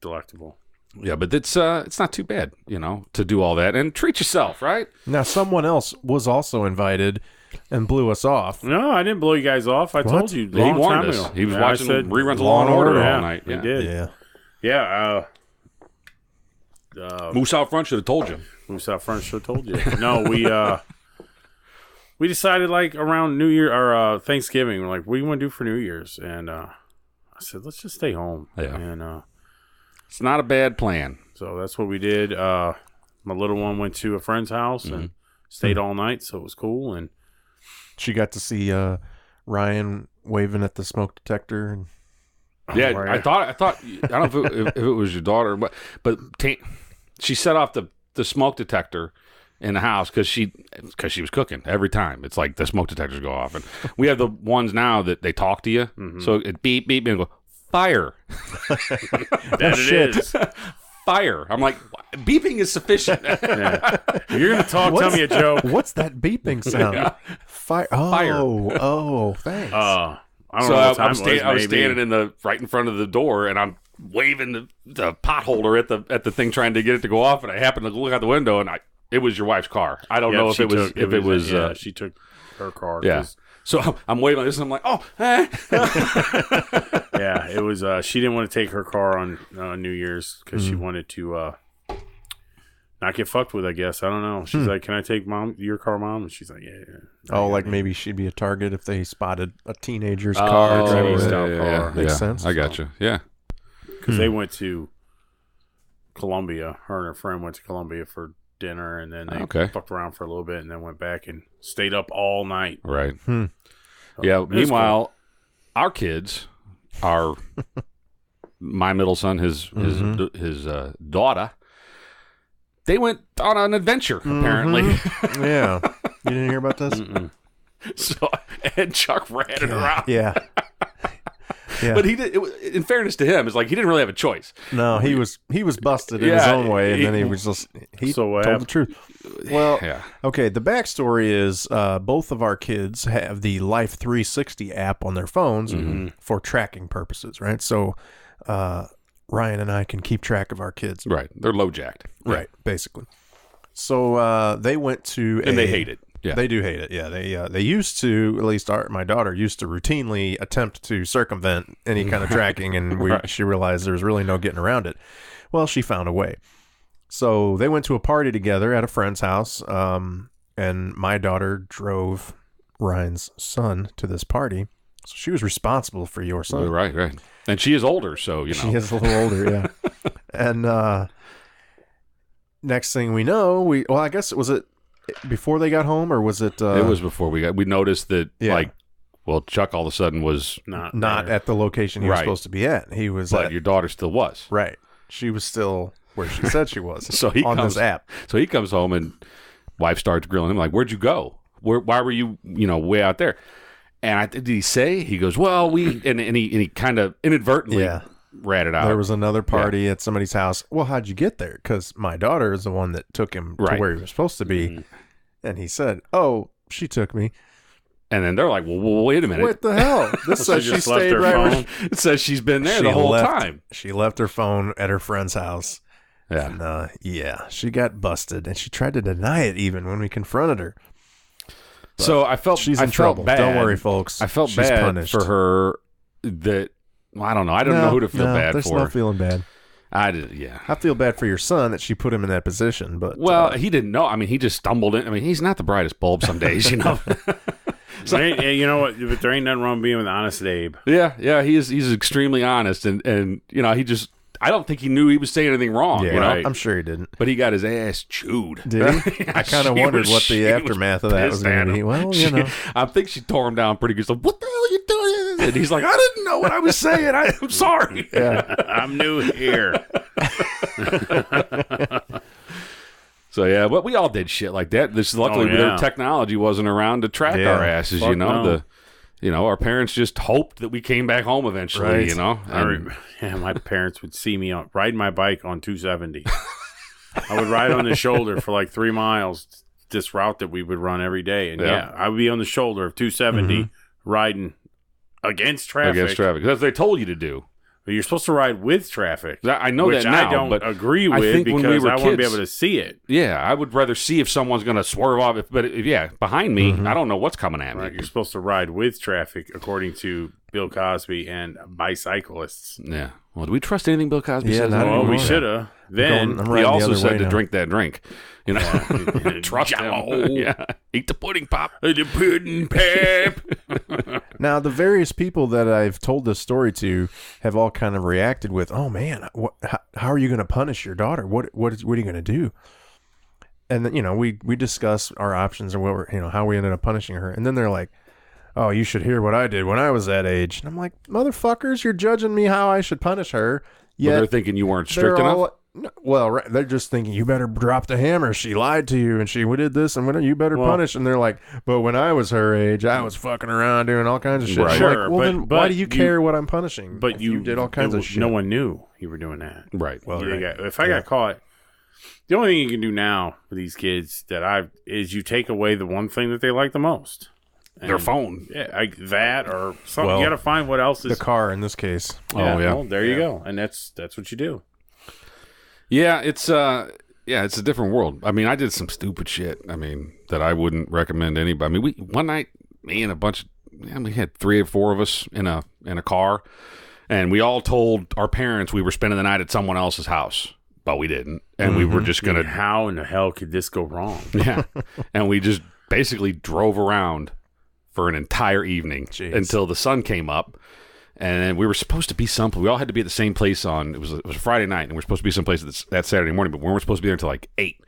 delectable. Yeah, but it's not too bad, you know, to do all that and treat yourself, right? Now, someone else was also invited and blew us off. No, I didn't blow you guys off. I told you he warned us. He was watching reruns of Law and Order all night. He did. Yeah. Moose out front should have told you. Moose out front should have told you. No, we decided like around New Year or Thanksgiving, we're like, what do you want to do for New Year's? And I said, let's just stay home. Yeah. And it's not a bad plan. So that's what we did. My little one went to a friend's house and stayed all night, so it was cool. And she got to see Ryan waving at the smoke detector. And yeah, I thought I don't know if it was your daughter, but she set off the smoke detector in the house because she was cooking every time. It's like the smoke detectors go off, and we have the ones now that they talk to you, so it beep beep and go fire. That it is. Fire. I'm like, beeping is sufficient. Yeah. You're gonna tell me a joke. What's that beeping sound? Yeah. Fire. Thanks. I was standing right in front of the door, and I'm waving the pot holder at the thing, trying to get it to go off. And I happened to look out the window, and it was your wife's car. I don't know if it was. She took her car. Yeah. So I'm waving like this, and I'm like, oh. Yeah, it was. She didn't want to take her car on New Year's because she wanted to not get fucked with. I guess I don't know. She's like, "Can I take your car, Mom?" And she's like, "Yeah." Like maybe she'd be a target if they spotted a teenager's car. Yeah. Makes sense. I got you. Yeah, because they went to Columbia. Her and her friend went to Columbia for dinner, and then they fucked around for a little bit, and then went back and stayed up all night. Right. Yeah. Meanwhile, our kids are my middle son, his daughter. They went on an adventure, apparently. Yeah. You didn't hear about this? So, and Chuck ran it around. Yeah. But he did. In fairness to him, it's like he didn't really have a choice. No, he was busted in his own way, and then he was just told the truth. Well, okay. The backstory is both of our kids have the Life 360 app on their phones for tracking purposes, right? So Ryan and I can keep track of our kids. Right, they're low jacked. Right, basically. So they went to and they hate it. Yeah. They do hate it. Yeah, they used to, at least my daughter used to routinely attempt to circumvent any kind of tracking, and she realized there was really no getting around it. Well, she found a way. So they went to a party together at a friend's house, and my daughter drove Ryan's son to this party. So she was responsible for your son. Right. And she is older, so, you know. She is a little older, yeah. And next thing we know, I guess, was it before they got home, or was it? It was before we noticed that, Chuck all of a sudden was not at the location he was supposed to be at. He was, but your daughter still was. Right. She was still where she said she was. So this app. So he comes home and wife starts grilling him like, "Where'd you go? Why were you, way out there?" And did he say? He goes, "Well, we," and he kind of inadvertently ratted out. There was another party at somebody's house. Well, how'd you get there? Because my daughter is the one that took him to where he was supposed to be. And he said, "Oh, she took me." And then they're like, well, wait a minute. What the hell? This says she stayed right where it says she's been there the whole time. She left her phone at her friend's house. Yeah. And, she got busted. And she tried to deny it even when we confronted her. But so I felt she's in trouble. Bad. Don't worry, folks. I felt she's bad punished. for her that, I don't know. I don't know who to feel bad there's for. no feeling bad. I did, yeah. I feel bad for your son that she put him in that position. But he didn't know. I mean, he just stumbled in. I mean, he's not the brightest bulb some days, you know. So, you know what? But there ain't nothing wrong being with Honest Abe. Yeah, he's extremely honest, and you know, I don't think he knew he was saying anything wrong. Yeah, you know? I'm sure he didn't. But he got his ass chewed. Did he? I kind of wondered what the aftermath of that was going to be. Well, you know, I think she tore him down pretty good. So, what the hell are you doing? And he's like, I didn't know what I was saying. I'm sorry. Yeah, I'm new here. So yeah, but we all did shit like that. Luckily their technology wasn't around to track our asses. You know, our parents just hoped that we came back home eventually. Right. You know, my parents would see me riding my bike on 270. I would ride on the shoulder for like 3 miles. This route that we would run every day, and I would be on the shoulder of 270 riding against traffic. That's what they told you to do. But you're supposed to ride with traffic. I know which that now, I don't but agree with because I want to be able to see it. Yeah, I would rather see if someone's going to swerve off. But behind me, I don't know what's coming at me. You're supposed to ride with traffic, according to Bill Cosby and bicyclists. Yeah. Well, do we trust anything Bill Cosby says? Well, we should have. Then he also said to drink that drink. You know, trust him. Yeah, eat the pudding pop. The pudding pop. Now, the various people that I've told this story to have all kind of reacted with, "Oh man, how are you going to punish your daughter? What are you going to do?" And then, we discuss our options and how we ended up punishing her. And then they're like, "Oh, you should hear what I did when I was that age." And I'm like, "Motherfuckers, you're judging me how I should punish her." Yet they're thinking you weren't strict enough. Well, they're just thinking you better drop the hammer. She lied to you, and she did this, and you better punish. And they're like, "But when I was her age, I was fucking around doing all kinds of shit." Right. Sure, like, then why do you care what I'm punishing? But you did all kinds of shit. No one knew you were doing that. Right. Well, if I got caught, the only thing you can do now with these kids is you take away the one thing that they like the most. Their phone. Yeah, that or something. Well, you got to find what else is the car in this case. Yeah, well, there you go, and that's what you do. Yeah, it's a different world. I mean, I did some stupid shit. I mean, that I wouldn't recommend anybody. I mean, one night, me and we had 3 or 4 of us in a car, and we all told our parents we were spending the night at someone else's house, but we didn't, and we were just gonna. How in the hell could this go wrong? Yeah, and we just basically drove around for an entire evening until the sun came up. And we were supposed to be someplace. We all had to be at the same place it was a Friday night, and we were supposed to be someplace that Saturday morning, but we weren't supposed to be there until like 8.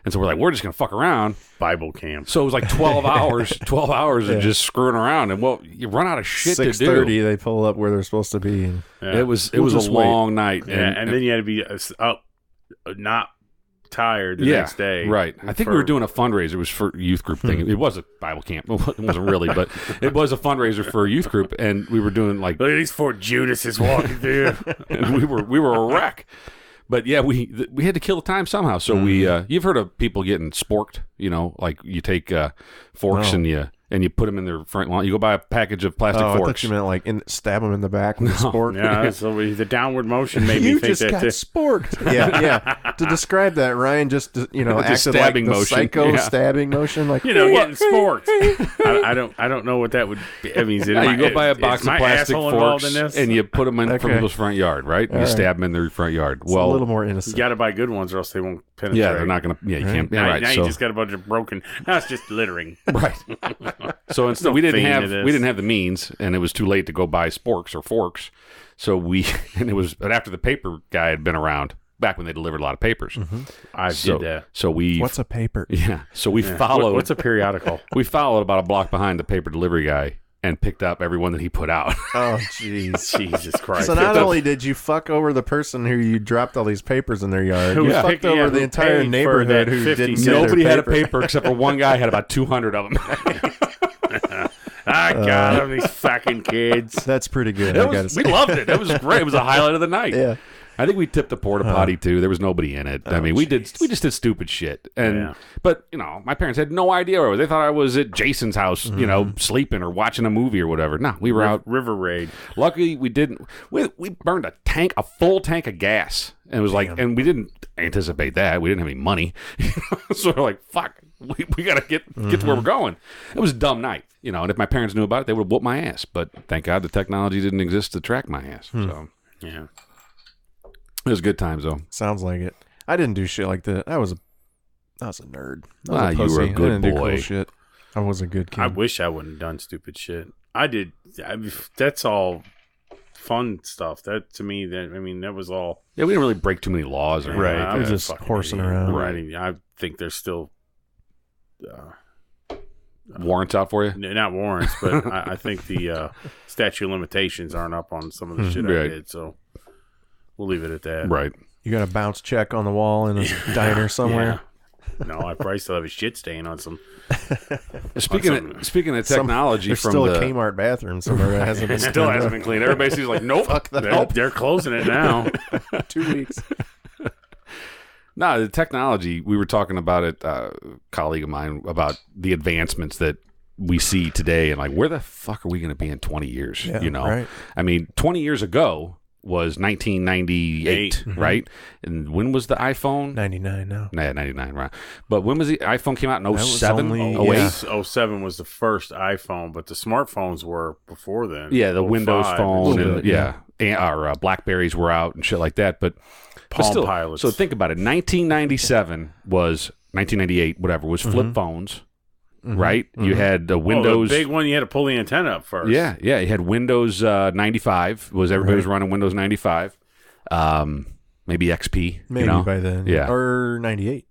And so we're like, we're just going to fuck around. Bible camp. So it was like 12 hours of just screwing around. And you run out of shit to do. 6:30, they pull up where they're supposed to be. And it was a long night. And then you had to be up, not tired the next day. Right. I think we were doing a fundraiser. It was for a youth group thing. It was a Bible camp. It wasn't really, but it was a fundraiser for a youth group, and we were doing like look at these 4 Judases walking through. And we were a wreck. But yeah, we had to kill the time somehow. So you've heard of people getting sporked, like you take forks and you put them in their front lawn. You go buy a package of plastic forks. I thought you meant like stab them in the back with a spork. Yeah, so the downward motion made me think that. You just got sporked. Yeah. To describe that, Ryan just acted like the motion. Psycho stabbing motion, like getting sporked. I don't know what that would be. I mean, you go buy a box of plastic forks and you put them in people's front yard, right? You stab them in their front yard. It's a little more innocent. You got to buy good ones, or else they won't penetrate. Yeah, they're not going to. Yeah, you can't. Now, right. Now you just got a bunch of broken. Now it's just littering. Right. So instead, we didn't have the means, and it was too late to go buy sporks or forks. So but after the paper guy had been around back when they delivered a lot of papers. Mm-hmm. I did that. So what's a paper? Yeah. So we followed. What's a periodical? We followed about a block behind the paper delivery guy and picked up everyone that he put out. Oh, jeez. Jesus Christ. So not only did you fuck over the person who you dropped all these papers in their yard, you fucked over the entire neighborhood who didn't get Nobody their had a paper except for one guy had about 200 of them. I got them, these fucking kids. That's pretty good. We loved it. It was great. It was a highlight of the night. Yeah. I think we tipped the porta potty too. There was nobody in it. I mean, we just did stupid shit. And but my parents had no idea where I was. They thought I was at Jason's house, sleeping or watching a movie or whatever. No, we were out River Raid. Luckily, we didn't. We burned a full tank of gas, and it was like, and we didn't anticipate that. We didn't have any money, so we're like, fuck. We got to get to where we're going. It was a dumb night, and if my parents knew about it, they would have whooped my ass. But thank God the technology didn't exist to track my ass. So yeah. It was good times, though. Sounds like it. I didn't do shit like that. I was a nerd. I was a you were a good I didn't boy. do cool shit. I was a good kid. I wish I wouldn't have done stupid shit. I did. That's all fun stuff. That to me, that was all. Yeah, we didn't really break too many laws or right. anything. I was just horsing around. Right. I think there's still warrants out for you. Not warrants, but I think the statute of limitations aren't up on some of the shit I did. So we'll leave it at that. Right. You got a bounce check on the wall in a diner somewhere. Yeah. No, I probably still have a shit stain on some. Speaking of technology, there's from still the a Kmart bathroom somewhere that hasn't been still hasn't been cleaned. Everybody's like, nope, They're closing it now. 2 weeks. No, the technology, we were talking about it, a colleague of mine, about the advancements that we see today, and like, where the fuck are we going to be in 20 years? Yeah, right. I mean, 20 years ago was 1998, right? And when was the iPhone? 99 now. Nah, 99, right. But when was the iPhone came out? In 07? 08? 07 was the first iPhone, but the smartphones were before then. Yeah, the Windows phone, and our Blackberries were out and shit like that, but Palm Pilots. So think about it. 1997 was 1998, whatever, was flip phones, right? You had the Windows. The big one, you had to pull the antenna up first. Yeah. You had Windows 95. Everybody was running Windows 95. Maybe XP. Maybe by then. Yeah. Or 98.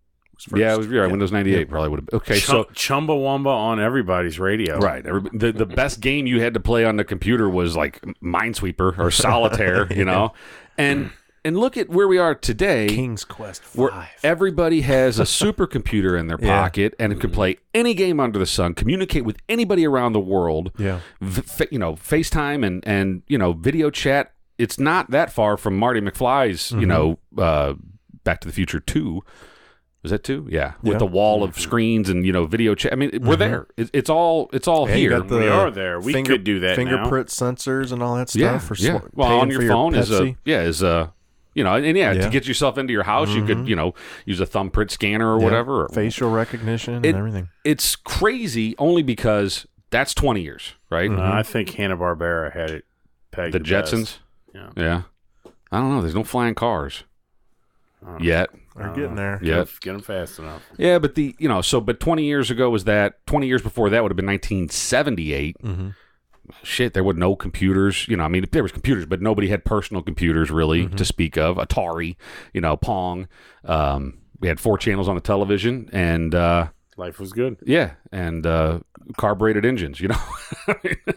Yeah, it was Windows 98 probably would have been. Okay, so Chumbawamba on everybody's radio. Right. The best game you had to play on the computer was like Minesweeper or Solitaire, And look at where we are today. King's Quest V. Where everybody has a supercomputer in their pocket and can play any game under the sun, communicate with anybody around the world. Yeah. FaceTime and video chat. It's not that far from Marty McFly's, Back to the Future 2. Was that 2? Yeah. With the wall of screens and, video chat. I mean, we're there. It's all here. We are there. We could do that fingerprint sensors and all that stuff. Well, on your phone is to get yourself into your house, you could, use a thumbprint scanner or whatever. Or, facial recognition and everything. It's crazy only because that's 20 years, right? I think Hanna-Barbera had it pegged. The Jetsons? Yeah. I don't know. There's no flying cars yet. They're getting there. Yeah. Get them fast enough. Yeah, but but 20 years ago was that. 20 years before that would have been 1978. Shit, there were no computers. There was computers, but nobody had personal computers really to speak of. Atari, Pong. We had 4 channels on the television, and life was good. Yeah, and carbureted engines.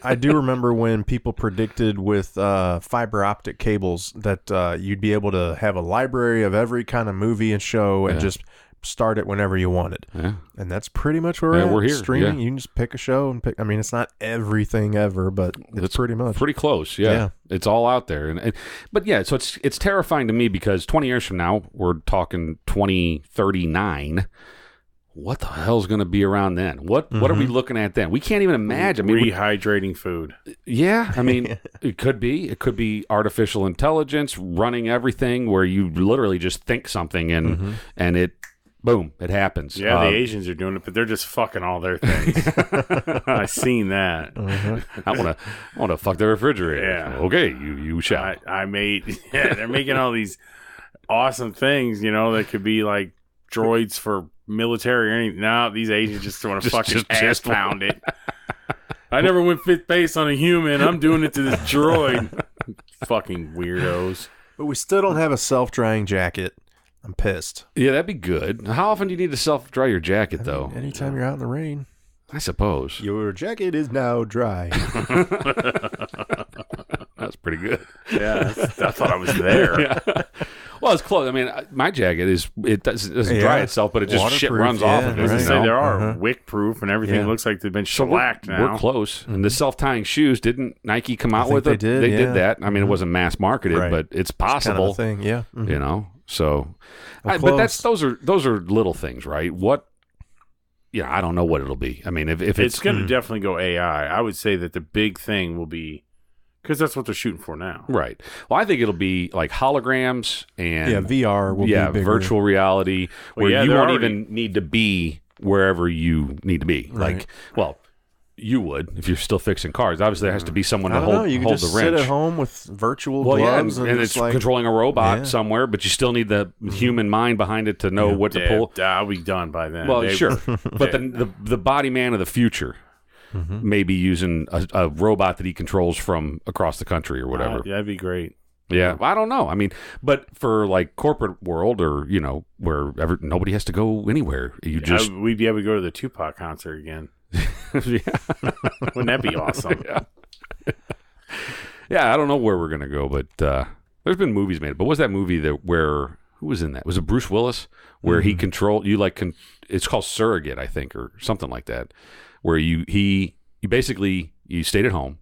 I do remember when people predicted with fiber optic cables that you'd be able to have a library of every kind of movie and show and just start it whenever you wanted. Yeah. And that's pretty much where we're here. Streaming, yeah. You can just pick a show and pick. I mean, it's not everything ever, but it's pretty much. Pretty close, yeah. It's all out there. But yeah, so it's terrifying to me because 20 years from now, we're talking 2039. What the hell's going to be around then? What are we looking at then? We can't even imagine. Rehydrating food. Yeah, I mean, it could be. It could be artificial intelligence running everything where you literally just think something and it, boom, it happens. Yeah, the Asians are doing it, but they're just fucking all their things. I've seen that. I want to fuck the refrigerator. Yeah. Okay, you shall. They're making all these awesome things, that could be like droids for military or anything. No, these Asians just want to fucking ass pound it. I never went fifth base on a human. I'm doing it to this droid. Fucking weirdos. But we still don't have a self-drying jacket. I'm pissed. Yeah, that'd be good. How often do you need to self-dry your jacket, though? Anytime you're out in the rain. I suppose. Your jacket is now dry. That's pretty good. Yeah, I thought I was there. Yeah. Well, it's close. I mean, my jacket doesn't dry itself, but it just shit runs off of it. They say there are wick proof and everything. Looks like they've been shellacked now. We're close. And the self-tying shoes, didn't Nike come out with it? They did that. I mean, it wasn't mass marketed, but it's possible. It's kind of a thing, yeah. You know, so. But those are little things, right? What? Yeah, I don't know what it'll be. I mean, if it's going to definitely go AI, I would say that the big thing will be. Because that's what they're shooting for now. Right. Well, I think it'll be like holograms and... VR will be bigger. Virtual reality, where you won't even need to be wherever you need to be. Right. Like, well, you would if you're still fixing cars. Obviously, there has to be someone to hold you the just wrench. Sit at home with virtual gloves. And it's controlling a robot somewhere, but you still need the human mind behind it to know what to pull. I'll be done by then. Well, sure. But the body man of the future... maybe using a robot that he controls from across the country or whatever. That'd be great. Yeah, I don't know. I mean, but for like corporate world or wherever nobody has to go anywhere. We'd be able to go to the Tupac concert again. Wouldn't that be awesome? Yeah, I don't know where we're gonna go, but there's been movies made. But what's that movie who was in that? Was it Bruce Willis where he controlled you like? It's called Surrogate, I think, or something like that. Where you basically stayed at home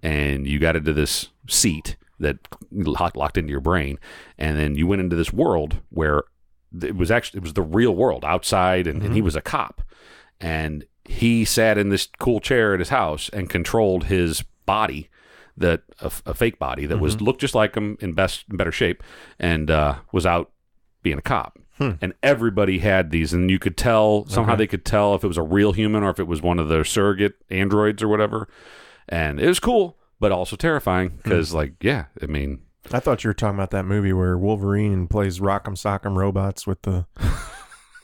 and you got into this seat that locked into your brain, and then you went into this world where it was the real world outside, and he was a cop, and he sat in this cool chair at his house and controlled his body, that a fake body that looked just like him in better shape, and was out being a cop. And everybody had these, and you could tell somehow they could tell if it was a real human or if it was one of their surrogate androids or whatever. And it was cool, but also terrifying because, I mean, I thought you were talking about that movie where Wolverine plays Rock'em Sock'em robots with the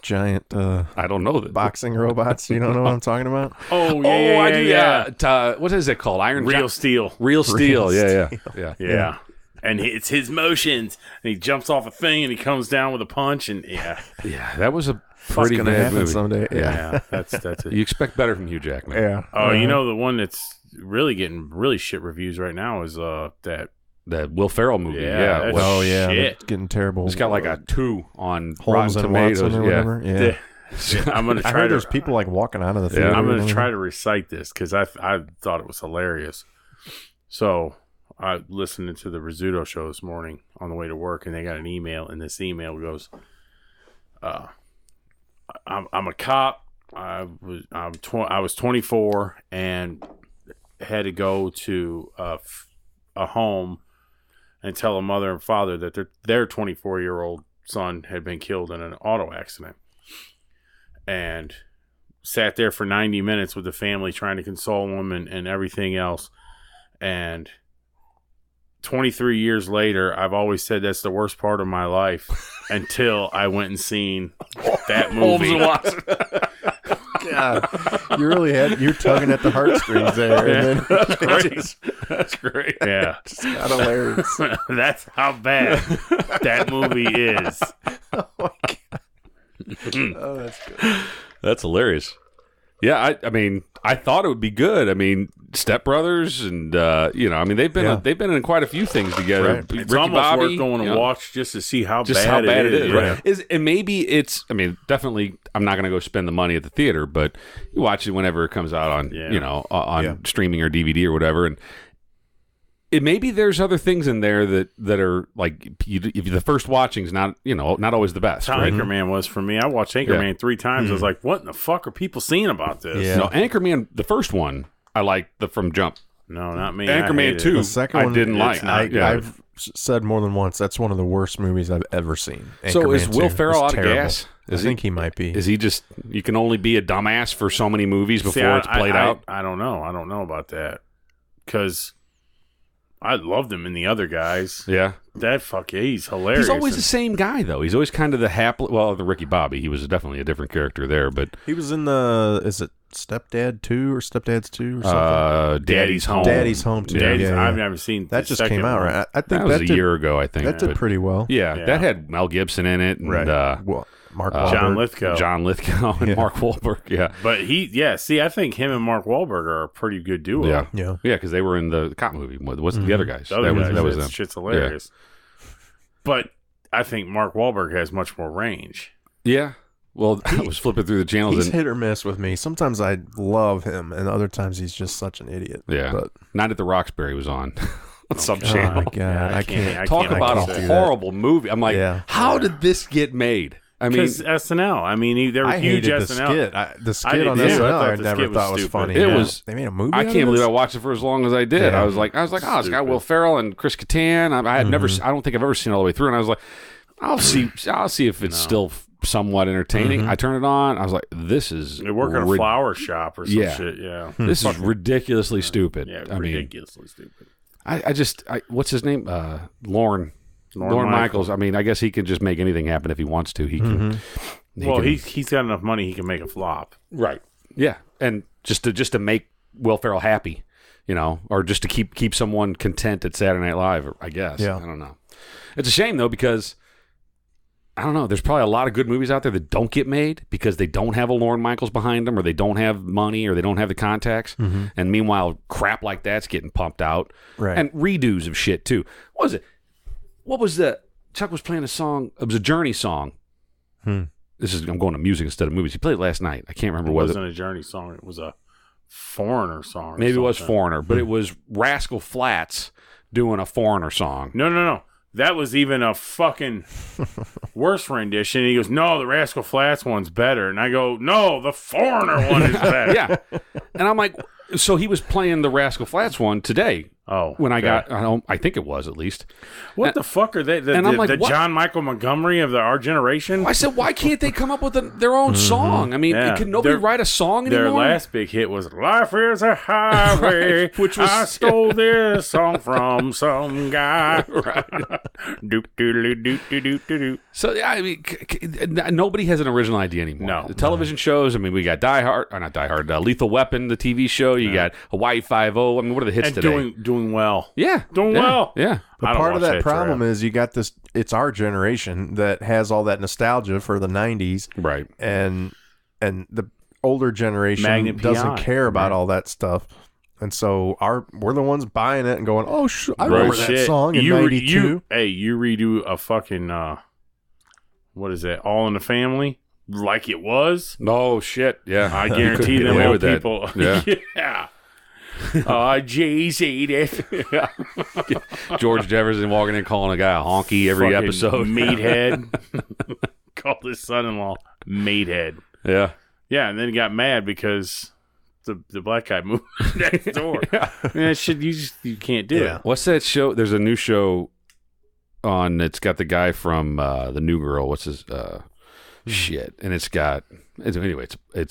giant. I don't know that boxing robots. You don't know what I'm talking about? Oh yeah, I do. Yeah. What is it called? Real Steel. Real Steel. Yeah. And it's his motions, and he jumps off a thing, and he comes down with a punch, and that was a pretty bad movie someday. Yeah, that's it. You expect better from Hugh Jackman. Yeah. Oh, you know the one that's really getting really shit reviews right now is that Will Ferrell movie. Yeah. It's getting terrible. It's got like a 2 on Holmes Rotten and Tomatoes. Watson or whatever. Yeah. I'm gonna try. I heard there's people like walking out of the theater. I'm gonna try to recite this because I thought it was hilarious. So. I listened to the Rizzuto show this morning on the way to work, and they got an email, and this email goes, I'm a cop. I was 24 and had to go to a home and tell a mother and father that their 24-year-old son had been killed in an auto accident, and sat there for 90 minutes with the family trying to console them and everything else, and 23 years later, I've always said that's the worst part of my life until I went and seen that movie. God, you're tugging at the heartstrings there. Yeah, and then that's great. Yeah. Just got hilarious. That's how bad that movie is. Oh, my God. Oh, that's good. That's hilarious. Yeah, I mean, I thought it would be good. I mean, Step Brothers, and they've been in quite a few things together. Right. It's almost worth going to watch just to see how bad it is. Right? And maybe it's. I mean, definitely, I'm not going to go spend the money at the theater, but you watch it whenever it comes out on on streaming or DVD or whatever, and. Maybe there's other things in there that are like if the first watching's not always the best. That's how Anchorman was for me. I watched Anchorman 3 times. I was like, what in the fuck are people seeing about this? Yeah. No, Anchorman, the first one, I liked from jump. No, not me. Anchorman 2, the second one, I didn't like. I've said more than once, that's one of the worst movies I've ever seen. So is Will Ferrell out terrible. of gas? I think he might be. Is he just, you can only be a dumbass for so many movies before it's played out? I don't know. I don't know about that. Because I loved him in the other guys. Yeah. He's hilarious. He's always the same guy, though. He's always kind of the Ricky Bobby. He was definitely a different character there, but... He was in is it Stepdad 2 or Stepdads 2 or something? Daddy's Home. Daddy's Home 2. I've never seen that. Just came out, right? I think that was a year ago, I think. That did pretty well. Yeah, that had Mel Gibson in it. And, Mark Wahlberg. John Lithgow and Mark Wahlberg, yeah. But I think him and Mark Wahlberg are a pretty good duo. Yeah, because they were in the cop movie. Wasn't the other guys. That was them. Shit's hilarious. Yeah. But I think Mark Wahlberg has much more range. Yeah. Well, I was flipping through the channels. He's hit or miss with me. Sometimes I love him, and other times he's just such an idiot. Yeah. But Night at the Roxbury was on some oh channel. my God, I can't Talk about a horrible movie. I'm like, how did this get made? I mean, SNL. I mean, they were huge SNL. The skit on SNL I never thought was funny. It was. They made a movie. I can't believe I watched it for as long as I did. Yeah. I was like, oh, it's got Will Ferrell and Chris Kattan. I had never. I don't think I've ever seen it all the way through. And I was like, I'll see if it's still somewhat entertaining. I turn it on. I was like, this is. They work in a flower shop or some shit. Yeah. This is ridiculously stupid. Yeah, ridiculously stupid. I what's his name? Lorne Michaels. I mean, I guess he can just make anything happen if he wants to. He can. He's got enough money. He can make a flop. Right. Yeah, and just to make Will Ferrell happy, or just to keep someone content at Saturday Night Live. I guess. Yeah. I don't know. It's a shame though, because I don't know. There's probably a lot of good movies out there that don't get made because they don't have a Lorne Michaels behind them, or they don't have money, or they don't have the contacts. And meanwhile, crap like that's getting pumped out, right? And redos of shit too. What was it? What was the Chuck was playing a song? It was a Journey song. I'm going to music instead of movies. He played it last night. I can't remember whether it wasn't a Journey song. It was a Foreigner song. Maybe it was Foreigner, but it was Rascal Flatts doing a Foreigner song. No. That was even a fucking worse rendition. He goes, no, the Rascal Flatts one's better. And I go, no, the Foreigner one is better. Yeah. And I'm like, so he was playing the Rascal Flatts one today. Oh. When I got home, I think it was at least. What the fuck are they? The John Michael Montgomery of our generation? I said, why can't they come up with their own song? I mean, can nobody write a song anymore? Their last big hit was Life is a Highway, right, which was, I stole this song from some guy. Right. Doop. So, I mean, nobody has an original idea anymore. No. The television shows, I mean, we got Lethal Weapon, the TV show. You got Hawaii Five-0. I mean, what are the hits today? Doing well. Yeah. Doing well. Yeah. But part of that problem is you got this, it's our generation that has all that nostalgia for the 90s. Right. And the older generation doesn't care about all that stuff. And so we're the ones buying it and going, oh, I remember that song in 92. You redo a fucking, what is that, All in the Family? Like it was? No, shit. Yeah. I guarantee them old people. Yeah. Yeah. Jay-Z it. George Jefferson walking in calling a guy a honky every fucking episode. Meathead. Called his son-in-law Meathead. Yeah. Yeah, and then he got mad because the black guy moved next door. Yeah, shit, you can't do it. What's that show? There's a new show on. It's got the guy from The New Girl. What's his shit? And it's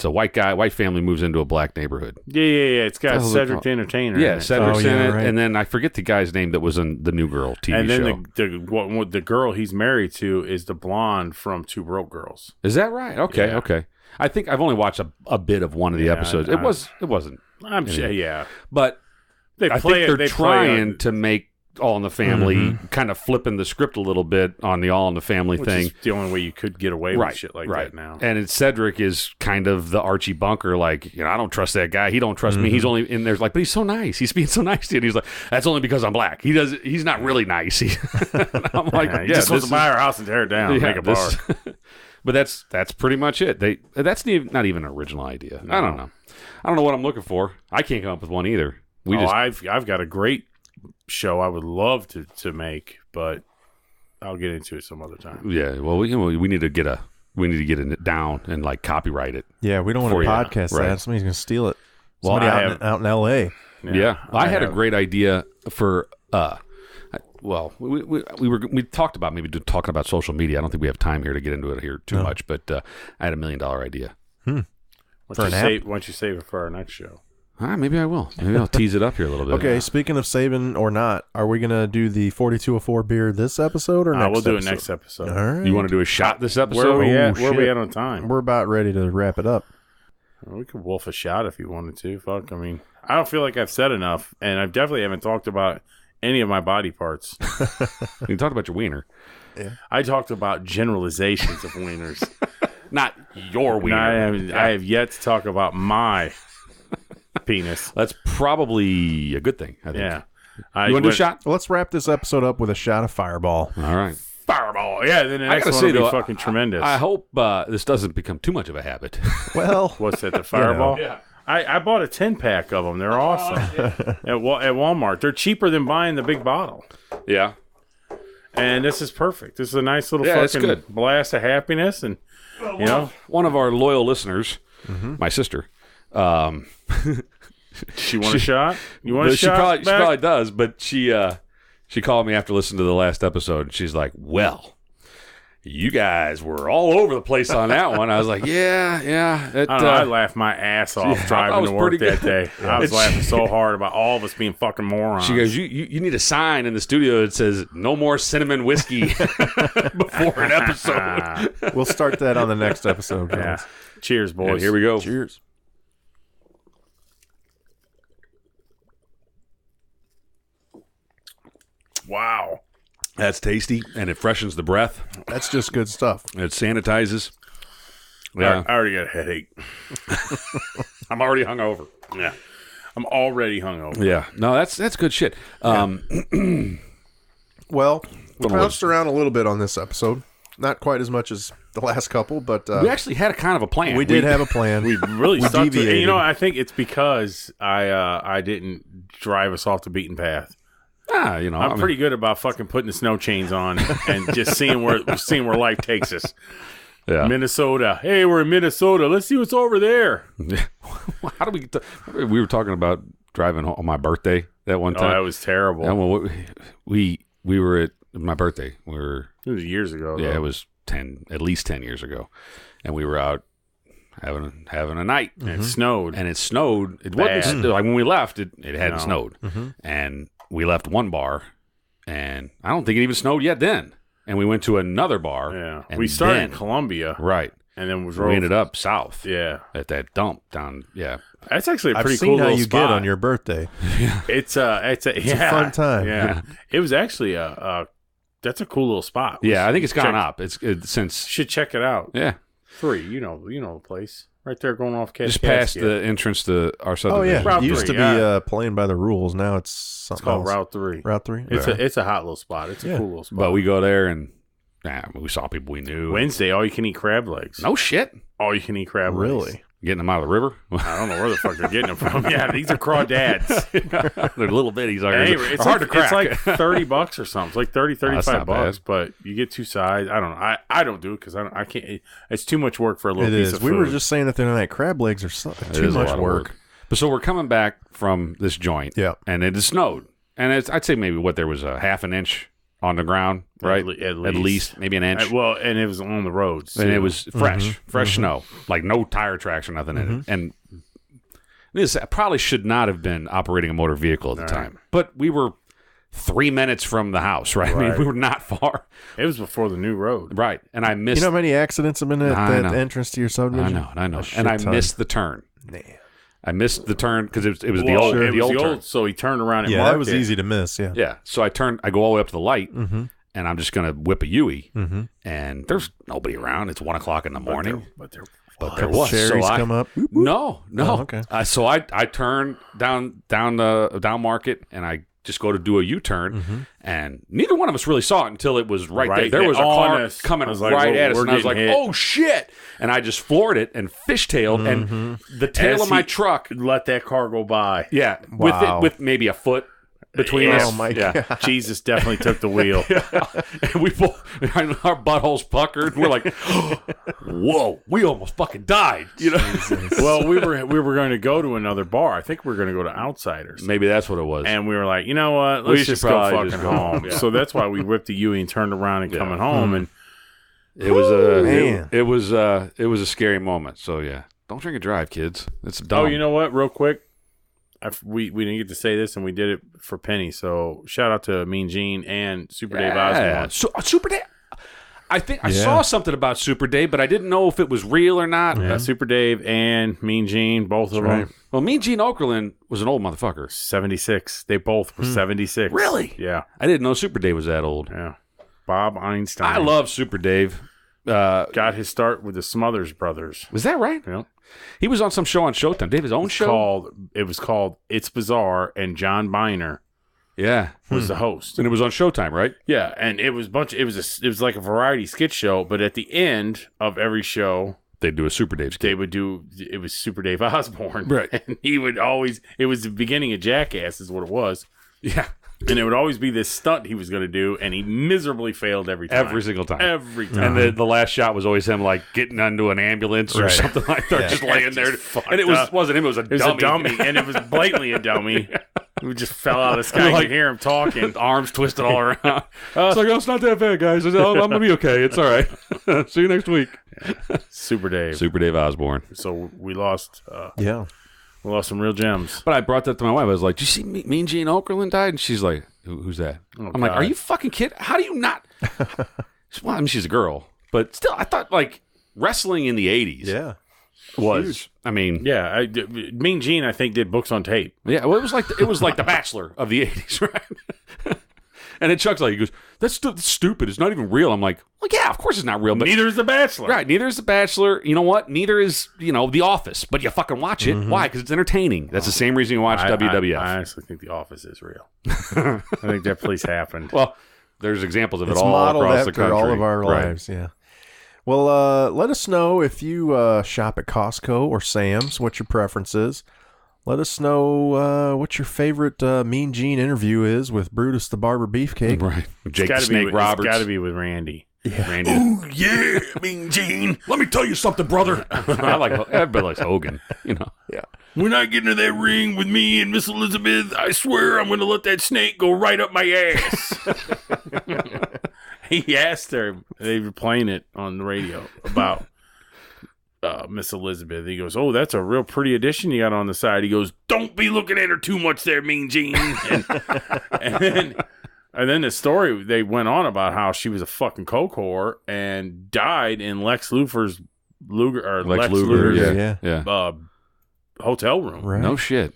a white guy. White family moves into a black neighborhood. Yeah. It's got Cedric the Entertainer. Yeah, Cedric's in it, right. And then I forget the guy's name that was in The New Girl TV show. And then the girl he's married to is the blonde from Two Broke Girls. Is that right? Okay, Yeah. okay. I think I've only watched a bit of one of the episodes. It wasn't. I'm sure, yeah. But I think they're trying to make All in the Family, kind of flipping the script a little bit on the All in the Family thing. Is the only way you could get away with shit like that now. And Cedric is kind of the Archie Bunker, like, I don't trust that guy. He don't trust me. He's only in there like, but he's so nice. He's being so nice to you. And he's like, that's only because I'm black. He's not really nice. I'm like, he just wants to buy our house and tear it down and make a bar. But that's pretty much it. That's not even an original idea. No. I don't know what I'm looking for. I can't come up with one either. I've got a great show I would love to make, but I'll get into it some other time. Yeah, well, we need to get it down and like copyright it. Yeah, we don't want to podcast that. Right. Somebody's going to steal it. Well, Somebody out in L.A. Yeah, I had a great idea for. We talked about maybe talking about social media. I don't think we have time here to get into it here too much, but I had $1 million idea. Why don't you save it for our next show? Maybe I will. Maybe I'll tease it up here a little bit. Okay, speaking of saving or not, are we going to do the 4204 beer this episode or next episode? We'll do it next episode. All right. You want to do a shot this episode? Where are we at on time? We're about ready to wrap it up. Well, we could wolf a shot if you wanted to. Fuck, I mean, I don't feel like I've said enough, and I definitely haven't talked about any of my body parts. You talked about your wiener. Yeah. I talked about generalizations of wieners. Not your wiener. I have yet to talk about my penis. That's probably a good thing, I think. Yeah. You want to do a shot? Let's wrap this episode up with a shot of Fireball. All right. Fireball. yeah, then the next one will be fucking tremendous. I hope this doesn't become too much of a habit. Well, what's that? The Fireball? Yeah. I bought a 10-pack of them. They're awesome at Walmart. They're cheaper than buying the big bottle. Yeah. And this is perfect. This is a nice little fucking blast of happiness. And you know, one of our loyal listeners, my sister, she want a shot? You want a shot? She probably does, but she called me after listening to the last episode, and she's like, "Well, you guys were all over the place on that one." I was like, "Yeah." I laughed my ass off driving to work that day. I was laughing so hard about all of us being fucking morons. She goes, "You need a sign in the studio that says no more cinnamon whiskey before an episode." We'll start that on the next episode. Yeah. Cheers, boys. And here we go. Cheers. Wow. That's tasty, and it freshens the breath. That's just good stuff. It sanitizes. Yeah. I already got a headache. I'm already hungover. Yeah. I'm already hungover. Yeah. No, that's good shit. Well, we bounced around a little bit on this episode. Not quite as much as the last couple, but we actually had a kind of a plan. We did have a plan. We really stuck to it. You know, I think it's because I didn't drive us off the beaten path. You know, I'm pretty good about fucking putting the snow chains on and just seeing where life takes us. Yeah. Minnesota. Hey, we're in Minnesota. Let's see what's over there. How do we were talking about driving home on my birthday that one time. Oh, that was terrible. And we were at my birthday. It was years ago. Yeah, though. it was at least 10 years ago, and we were out having a night. And it snowed. And it snowed. It wasn't like when we left. It hadn't snowed, and we left one bar, and I don't think it even snowed yet then. And we went to another bar. Yeah, and we started in Columbia, right? And then we ended up south. Yeah, at that dump down. Yeah, that's actually a pretty I've seen cool how little you spot. Get on your birthday. Yeah, it's a fun time. Yeah, it was actually that's a cool little spot. Yeah, I think it's gone up. It's since should check it out. Yeah, free. You know the place right there going off. Just past the entrance to our subdivision. Oh yeah, Route it used 3, to be playing by the rules. Now it's something called else. Route 3. Route 3. It's a hot little spot. It's a cool little spot. But we go there and we saw people we knew. Wednesday, all you can eat crab legs. No shit. All you can eat crab legs. Really? Getting them out of the river? I don't know where the fuck they're getting them from. Yeah, these are crawdads. They're little bitties. Anyway, it's hard to crack. It's like $30 or something. It's like $35, bad. but you get two sides. I don't know. I don't do it because I can't. It's too much work for a little piece of food. We were just saying that the other night. Crab legs are too much work. But so we're coming back from this joint. Yeah. And it has snowed. And I'd say maybe there was a half an inch on the ground, right? At least maybe an inch. Well, and it was on the roads. And it was fresh snow, like no tire tracks or nothing in it. And this probably should not have been operating a motor vehicle at the time. But we were 3 minutes from the house, right? I mean, we were not far. It was before the new road. Right. And I missed... You know how many accidents have been at that entrance to your subdivision? I know. And I missed the turn. I missed the turn because it was the old turn. So he turned around and marked marked that was it. easy to miss, yeah. Yeah. So I go all the way up to the light, and I'm just going to whip a Yui, and there's nobody around. It's 1 o'clock in the morning. But there was. Cherries come up. No. Oh, okay. So I turn down Market, and I just go to do a U-turn, and neither one of us really saw it until it was right there. There was a car coming right at us, and I was like, oh, shit. And I just floored it and fishtailed, and the tail of my truck... Let that car go by. Yeah, wow. with maybe a foot between us. Oh, my God. Jesus definitely took the wheel. And we both, our buttholes puckered, and we're like, whoa, we almost fucking died. You know? Well, we were going to go to another bar. I think we were going to go to Outsiders. Maybe that's what it was. And we were like, you know what? Let's just go fucking home. Yeah. So that's why we whipped the Yui and turned around and coming home. And it was a scary moment. So yeah, don't drink and drive, kids. It's dumb. Oh, you know what? Real quick, we didn't get to say this, and we did it for Penny. So shout out to Mean Gene and Super Dave Osborne. Super Dave. I think I saw something about Super Dave, but I didn't know if it was real or not. Yeah, Super Dave and Mean Gene, both of them. Well, Mean Gene Okerlund was an old motherfucker. 76. They both were 76. Really? Yeah. I didn't know Super Dave was that old. Yeah. Bob Einstein. I love Super Dave. Got his start with the Smothers Brothers. Was that right? Yeah. He was on some show on Showtime. Did he have his own show? It was called It's Bizarre, and John Biner was the host, and it was on Showtime, right? Yeah, and it was like a variety skit show, but at the end of every show, they'd do a Super Dave skit. It was Super Dave Osborne, right? And he would always, it was the beginning of Jackass, is what it was. Yeah. And it would always be this stunt he was going to do, and he miserably failed every time. Every single time. Every time. And the last shot was always him, like, getting onto an ambulance or something like that, just laying there. And it wasn't him, it was a dummy. It was a dummy, and it was blatantly a dummy. He just fell out of the sky. You could hear him talking. Arms twisted all around. It's like, oh, it's not that bad, guys. I'm going to be okay. It's all right. See you next week. Yeah. Super Dave Osborne. So we lost... We lost some real gems. But I brought that to my wife. I was like, "Did you see Mean Gene Okerlund died?" And she's like, "Who's that?" I'm like, "Are you fucking kidding? How do you not?" Well, I mean, she's a girl, but still, I thought like wrestling in the '80s, was. Huge. I mean, Mean Gene, I think, did books on tape. Yeah, well, it was like The Bachelor of the '80s, right? And then Chuck's like, he goes, that's stupid. It's not even real. I'm like, well, yeah, of course it's not real. But neither is The Bachelor. Right, neither is The Bachelor. You know what? Neither is, The Office. But you fucking watch it. Why? Because it's entertaining. That's the same reason you watch WWF. I honestly think The Office is real. I think that place happened. Well, there's examples of it all across the country. All of our lives, yeah. Well, let us know if you shop at Costco or Sam's, what your preference is. Let us know what your favorite Mean Gene interview is with Brutus the Barber Beefcake. Right. Jake the Snake Roberts. It's got to be with Randy. Yeah. Randy. Oh, yeah, Mean Gene. Let me tell you something, brother. Everybody likes Hogan, Yeah. When I get into that ring with me and Miss Elizabeth, I swear I'm going to let that snake go right up my ass. He asked her, they were playing it on the radio about Miss Elizabeth. He goes, "Oh, that's a real pretty addition you got on the side." He goes, "Don't be looking at her too much there, Mean Gene." And then the story, they went on about how she was a fucking coke whore and died in Lex Luger's hotel room. Right. No shit.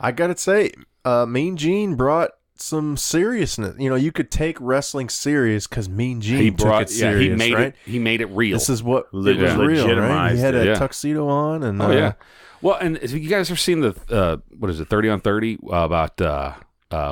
I gotta say, Mean Gene brought some seriousness. You could take wrestling serious because Mean Gene took it serious. He made it real. This is what it was real, right? He had a tuxedo on, and well, and have you guys ever seen the 30 on 30 about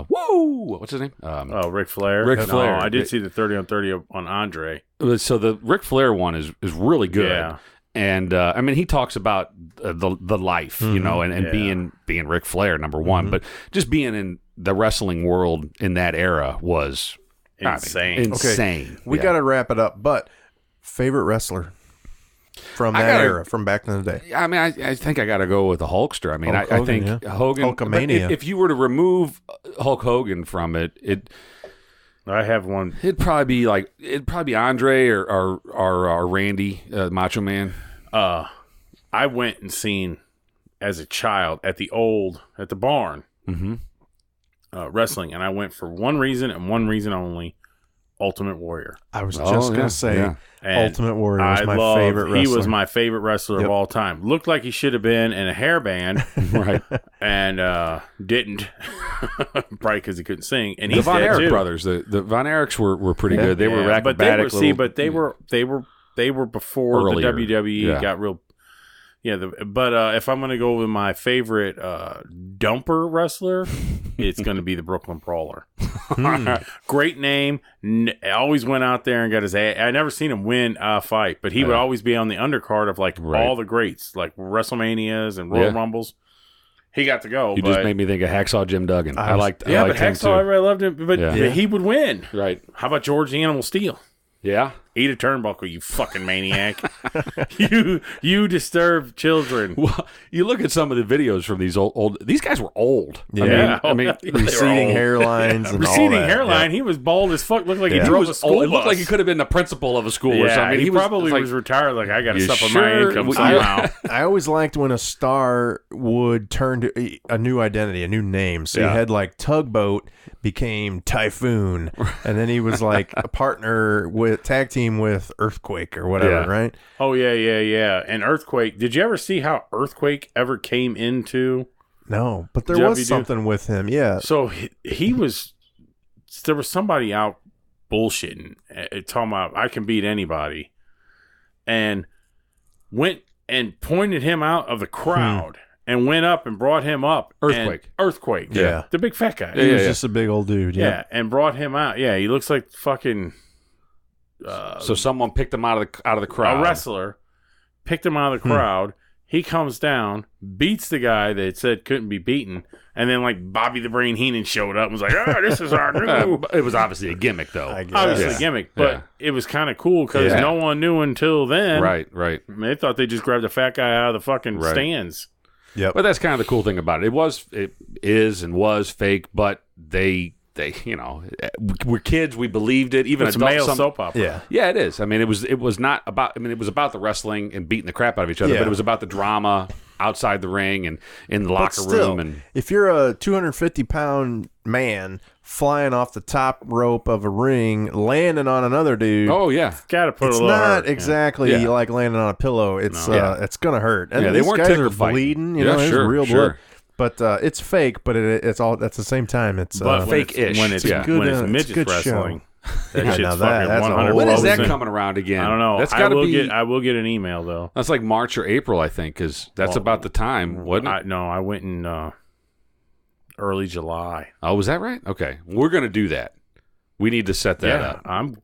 what's his name? Ric Flair. Ric Flair. I did see the 30 on 30 on Andre. So the Ric Flair one is really good. Yeah. And I mean, he talks about the life, and being Ric Flair, number one, but just being in the wrestling world in that era was insane. Insane. We got to wrap it up. But favorite wrestler from that era, from back in the day? I mean, I think I got to go with the Hulkster. I mean, I think Hogan. Hulkamania. If you were to remove Hulk Hogan from it. I have one. It'd probably be Andre or Randy, Macho Man. I went and seen as a child at the barn wrestling, and I went for one reason and one reason only: Ultimate Warrior. I was just gonna say, Ultimate Warrior was my favorite wrestler. He was my favorite wrestler of all time. Looked like he should have been in a hairband, right? And didn't, probably because he couldn't sing. And the Von Erich brothers, the Von Erichs were pretty good. They were acrobatic. But they were before earlier. The WWE got real. Yeah, but if I'm going to go with my favorite dumper wrestler, it's going to be the Brooklyn Brawler. Great name. Always went out there and got his ass. I never seen him win a fight, but he would always be on the undercard of all the greats, like WrestleManias and Royal Rumbles. He got to go. You just made me think of Hacksaw Jim Duggan. I liked but Hacksaw, everybody loved him. But he would win. Right. How about George the Animal Steel? Yeah. Eat a turnbuckle, you fucking maniac. you disturb children. Well, you look at some of the videos from these old these guys were old. Yeah. I mean receding hairlines and receding all that. hairline. Yeah. He was bald as fuck. Looked like he drove a school bus. It looked like he could have been the principal of a school or something. He probably was retired. Like, I got to step up my income somehow. I always liked when a star would turn to a new identity, a new name. So you had like Tugboat became Typhoon, and then he was like a partner with tag team with Earthquake or whatever, right? Oh yeah. And Earthquake. Did you ever see how Earthquake ever came into? No, but there was something with him. Yeah. So he was. There was somebody out bullshitting, talking about I can beat anybody, and went and pointed him out of the crowd. and went up and brought him up. Earthquake. Yeah. The big fat guy. He was just a big old dude. Yeah, and brought him out. Yeah, he looks like fucking... so someone picked him out of the crowd. A wrestler picked him out of the crowd. He comes down, beats the guy that said couldn't be beaten, and then like Bobby the Brain Heenan showed up and was like, this is our new... It was obviously a gimmick, though. Obviously a gimmick, but it was kind of cool because no one knew until then. Right. I mean, they thought they just grabbed the fat guy out of the fucking stands. Yep. But that's kind of the cool thing about it. It is and was fake, but they we're kids. We believed it. Even it's adults, a male soap opera. Yeah, it is. I mean, it was not about. I mean, it was about the wrestling and beating the crap out of each other, but it was about the drama outside the ring and in the locker room. And if you're a 250-pound man flying off the top rope of a ring, landing on another dude, gotta put it's a little not hurt. exactly like landing on a pillow. It's it's gonna hurt. And they these weren't guys are fighting. bleeding. You know, it's real blood. But it's fake, but it's all at the same time. It's fake-ish. When it's midget wrestling. That shit's fucking 100%. When is that coming around again? I don't know. That's gotta be. I will get an email though. That's like March or April, I think, because that's about the time, wasn't it? I went in early July. Oh, was that right? Okay, we're gonna do that. We need to set that up. I'm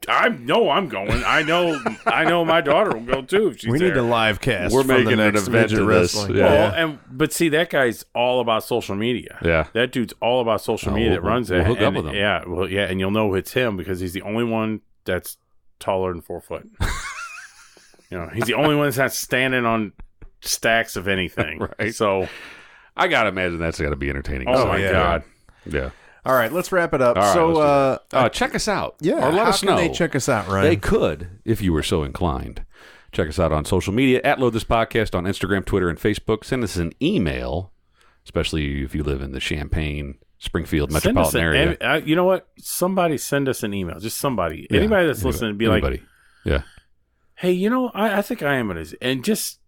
going. I know my daughter will go too. If she's we there. need to live cast. We're from making the an next event midget of this. wrestling. Yeah. But see, that guy's all about social media. Yeah, that dude's all about social media. That runs we'll it. Hook up with him. Yeah, and you'll know it's him because he's the only one that's taller than 4 foot. He's the only one that's not standing on stacks of anything. Right. So I gotta imagine that's gotta be entertaining. Oh my god. Yeah. All right, let's wrap it up. Right, so, check us out. Yeah, or let us know. How can they check us out, Ryan? They could, if you were so inclined. Check us out on social media, @Load This Podcast on Instagram, Twitter, and Facebook. Send us an email, especially if you live in the Champaign, Springfield metropolitan area. You know what? Somebody send us an email. Just somebody. Anybody that's listening, be like, hey, I think I am it. And just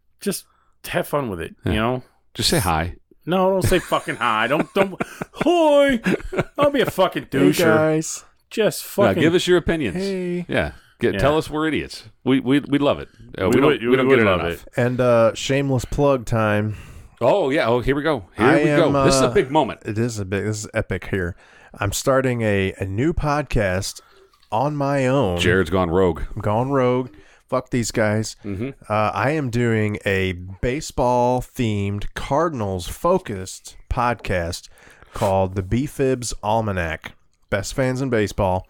have fun with it, Just say hi. No, don't say fucking hi. Don't. Hi. I'll be a fucking doucher. Hey guys. Just fucking. Give us your opinions. Hey. Yeah. Tell us we're idiots. We love it. We don't get it enough. And shameless plug time. Oh yeah. Oh, here we go. Here we go. This is a big moment. This is epic here. I'm starting a new podcast on my own. Jared's gone rogue. I'm gone rogue. Fuck these guys. Mm-hmm. I am doing a baseball-themed, Cardinals-focused podcast called the B-Fibs Almanac. Best fans in baseball.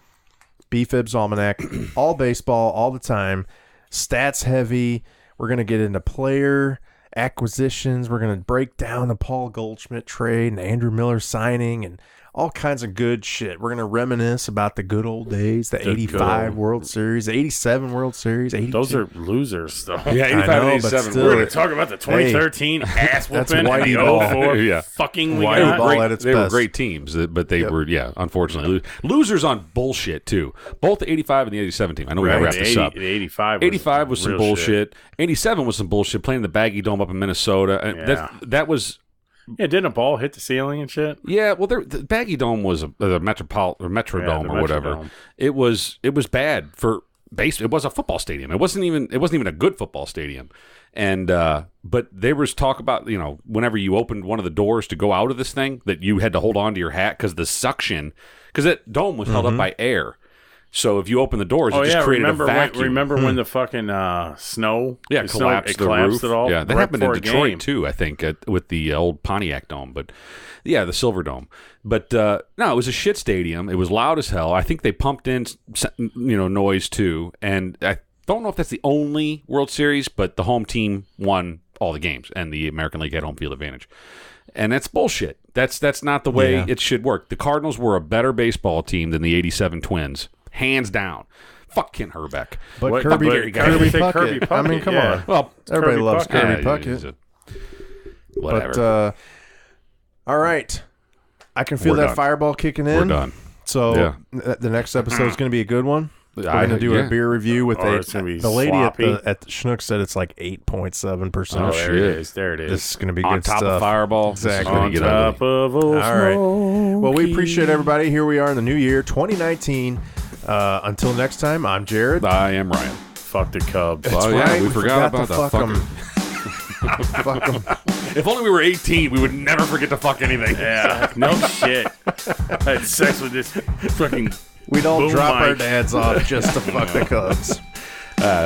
B-Fibs Almanac. All baseball, all the time. Stats heavy. We're going to get into player acquisitions. We're going to break down the Paul Goldschmidt trade and Andrew Miller signing and all kinds of good shit. We're going to reminisce about the good old days, the 85 World Series, 87 World Series, 82. Those are losers, though. Yeah, 85 and 87. We're going to talk about the 2013 ass whooping and the 04 fucking we got. They were great teams, but they were, unfortunately, losers on bullshit, too. Both the 85 and the 87 team. I know we got to wrap this up. The 85 was some bullshit. 87 was some bullshit, playing the Baggy Dome up in Minnesota. That was... Yeah, didn't a ball hit the ceiling and shit? Yeah, well, the Baggy Dome was a Metrodome or whatever. It was bad for base. It was a football stadium. It wasn't even a good football stadium. And but there was talk about whenever you opened one of the doors to go out of this thing that you had to hold on to your hat because the suction that dome was held up by air. So if you open the doors, it just created a vacuum. Remember when the fucking snow collapsed the collapsed roof? It all? Yeah, that happened in Detroit too, I think, with the old Pontiac Dome. But yeah, the Silver Dome. But no, it was a shit stadium. It was loud as hell. I think they pumped in noise too. And I don't know if that's the only World Series, but the home team won all the games, and the American League had home field advantage. And that's bullshit. That's not the way it should work. The Cardinals were a better baseball team than the 87 Twins. Hands down. Fuck Ken Herbeck. But Kirby Puckett. I mean, come on. Well, everybody loves Kirby Puckett. Whatever. But, all right. I can feel that fireball kicking in. We're done. So the next episode is going to be a good one. We're going to do a beer review with the lady at the Schnook said it's like 8.7%. Oh, there it is. There it is. This is going to be on good top stuff. Of Fireball. Exactly. On top of all right. Well, we appreciate everybody. Here we are in the new year, 2019. Until next time, I'm Jared. I am Ryan. Fuck the Cubs. Oh, yeah. We forgot about the fuck them. Fuck them. If only we were 18, we would never forget to fuck anything. Yeah, no shit. I had sex with this fucking. We'd all boom drop our mic. dads off just to fuck the Cubs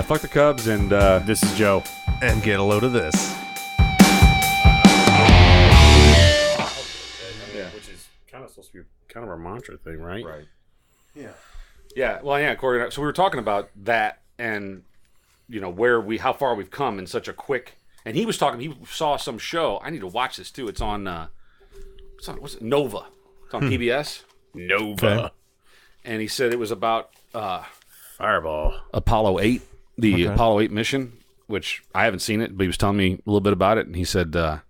Fuck the Cubs, and This is Joe. and get a load of this. Which is kind of supposed to be kind of a mantra thing, right? right. Yeah. Yeah, well, yeah, Corey. So we were talking about that, and how far we've come in such a quick. And he was talking. He saw some show. I need to watch this too. It's on. What's it? Nova. It's on PBS. Nova. Okay. And he said it was about Fireball. Apollo 8, the Apollo 8 mission, which I haven't seen it, but he was telling me a little bit about it. And he said that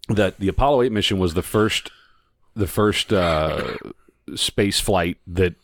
the Apollo 8 mission was the first space flight that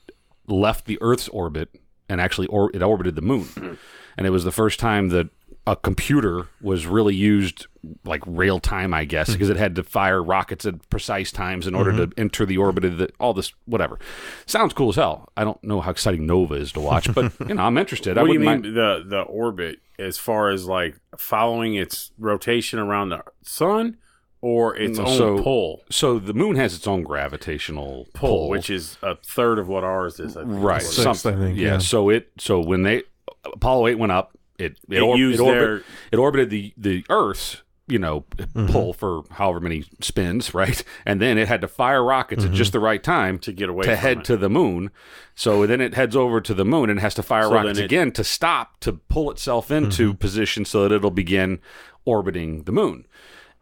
left the Earth's orbit and actually it orbited the moon. And it was the first time that a computer was really used like real time, I guess, because it had to fire rockets at precise times in order to enter the orbit of all this, whatever. Sounds cool as hell. I don't know how exciting Nova is to watch, but I'm interested. What do you mean the orbit as far as like following its rotation around the sun or its own pull? So the moon has its own gravitational pull, which is a third of what ours is. I think. Right. Sixth, I think, yeah. So when Apollo 8 went up, it orbited the Earth's pull for however many spins, right? And then it had to fire rockets at just the right time to get away to from head it. to the moon. So then it heads over to the moon and has to fire rockets again to stop, to pull itself into position so that it'll begin orbiting the moon.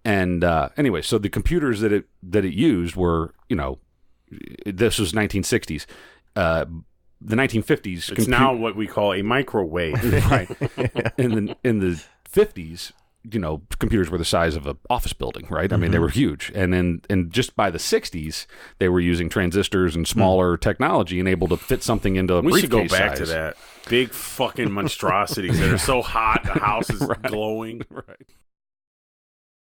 And anyway, so the computers that it used were, this was 1960s. The 1950s. It's now what we call a microwave. Right. In the 50s, computers were the size of an office building, right? I mean, they were huge. And then just by the 60s, they were using transistors and smaller technology and able to fit something into a We briefcase should go back size. to that. Big fucking monstrosities that are so hot the house is glowing. Right.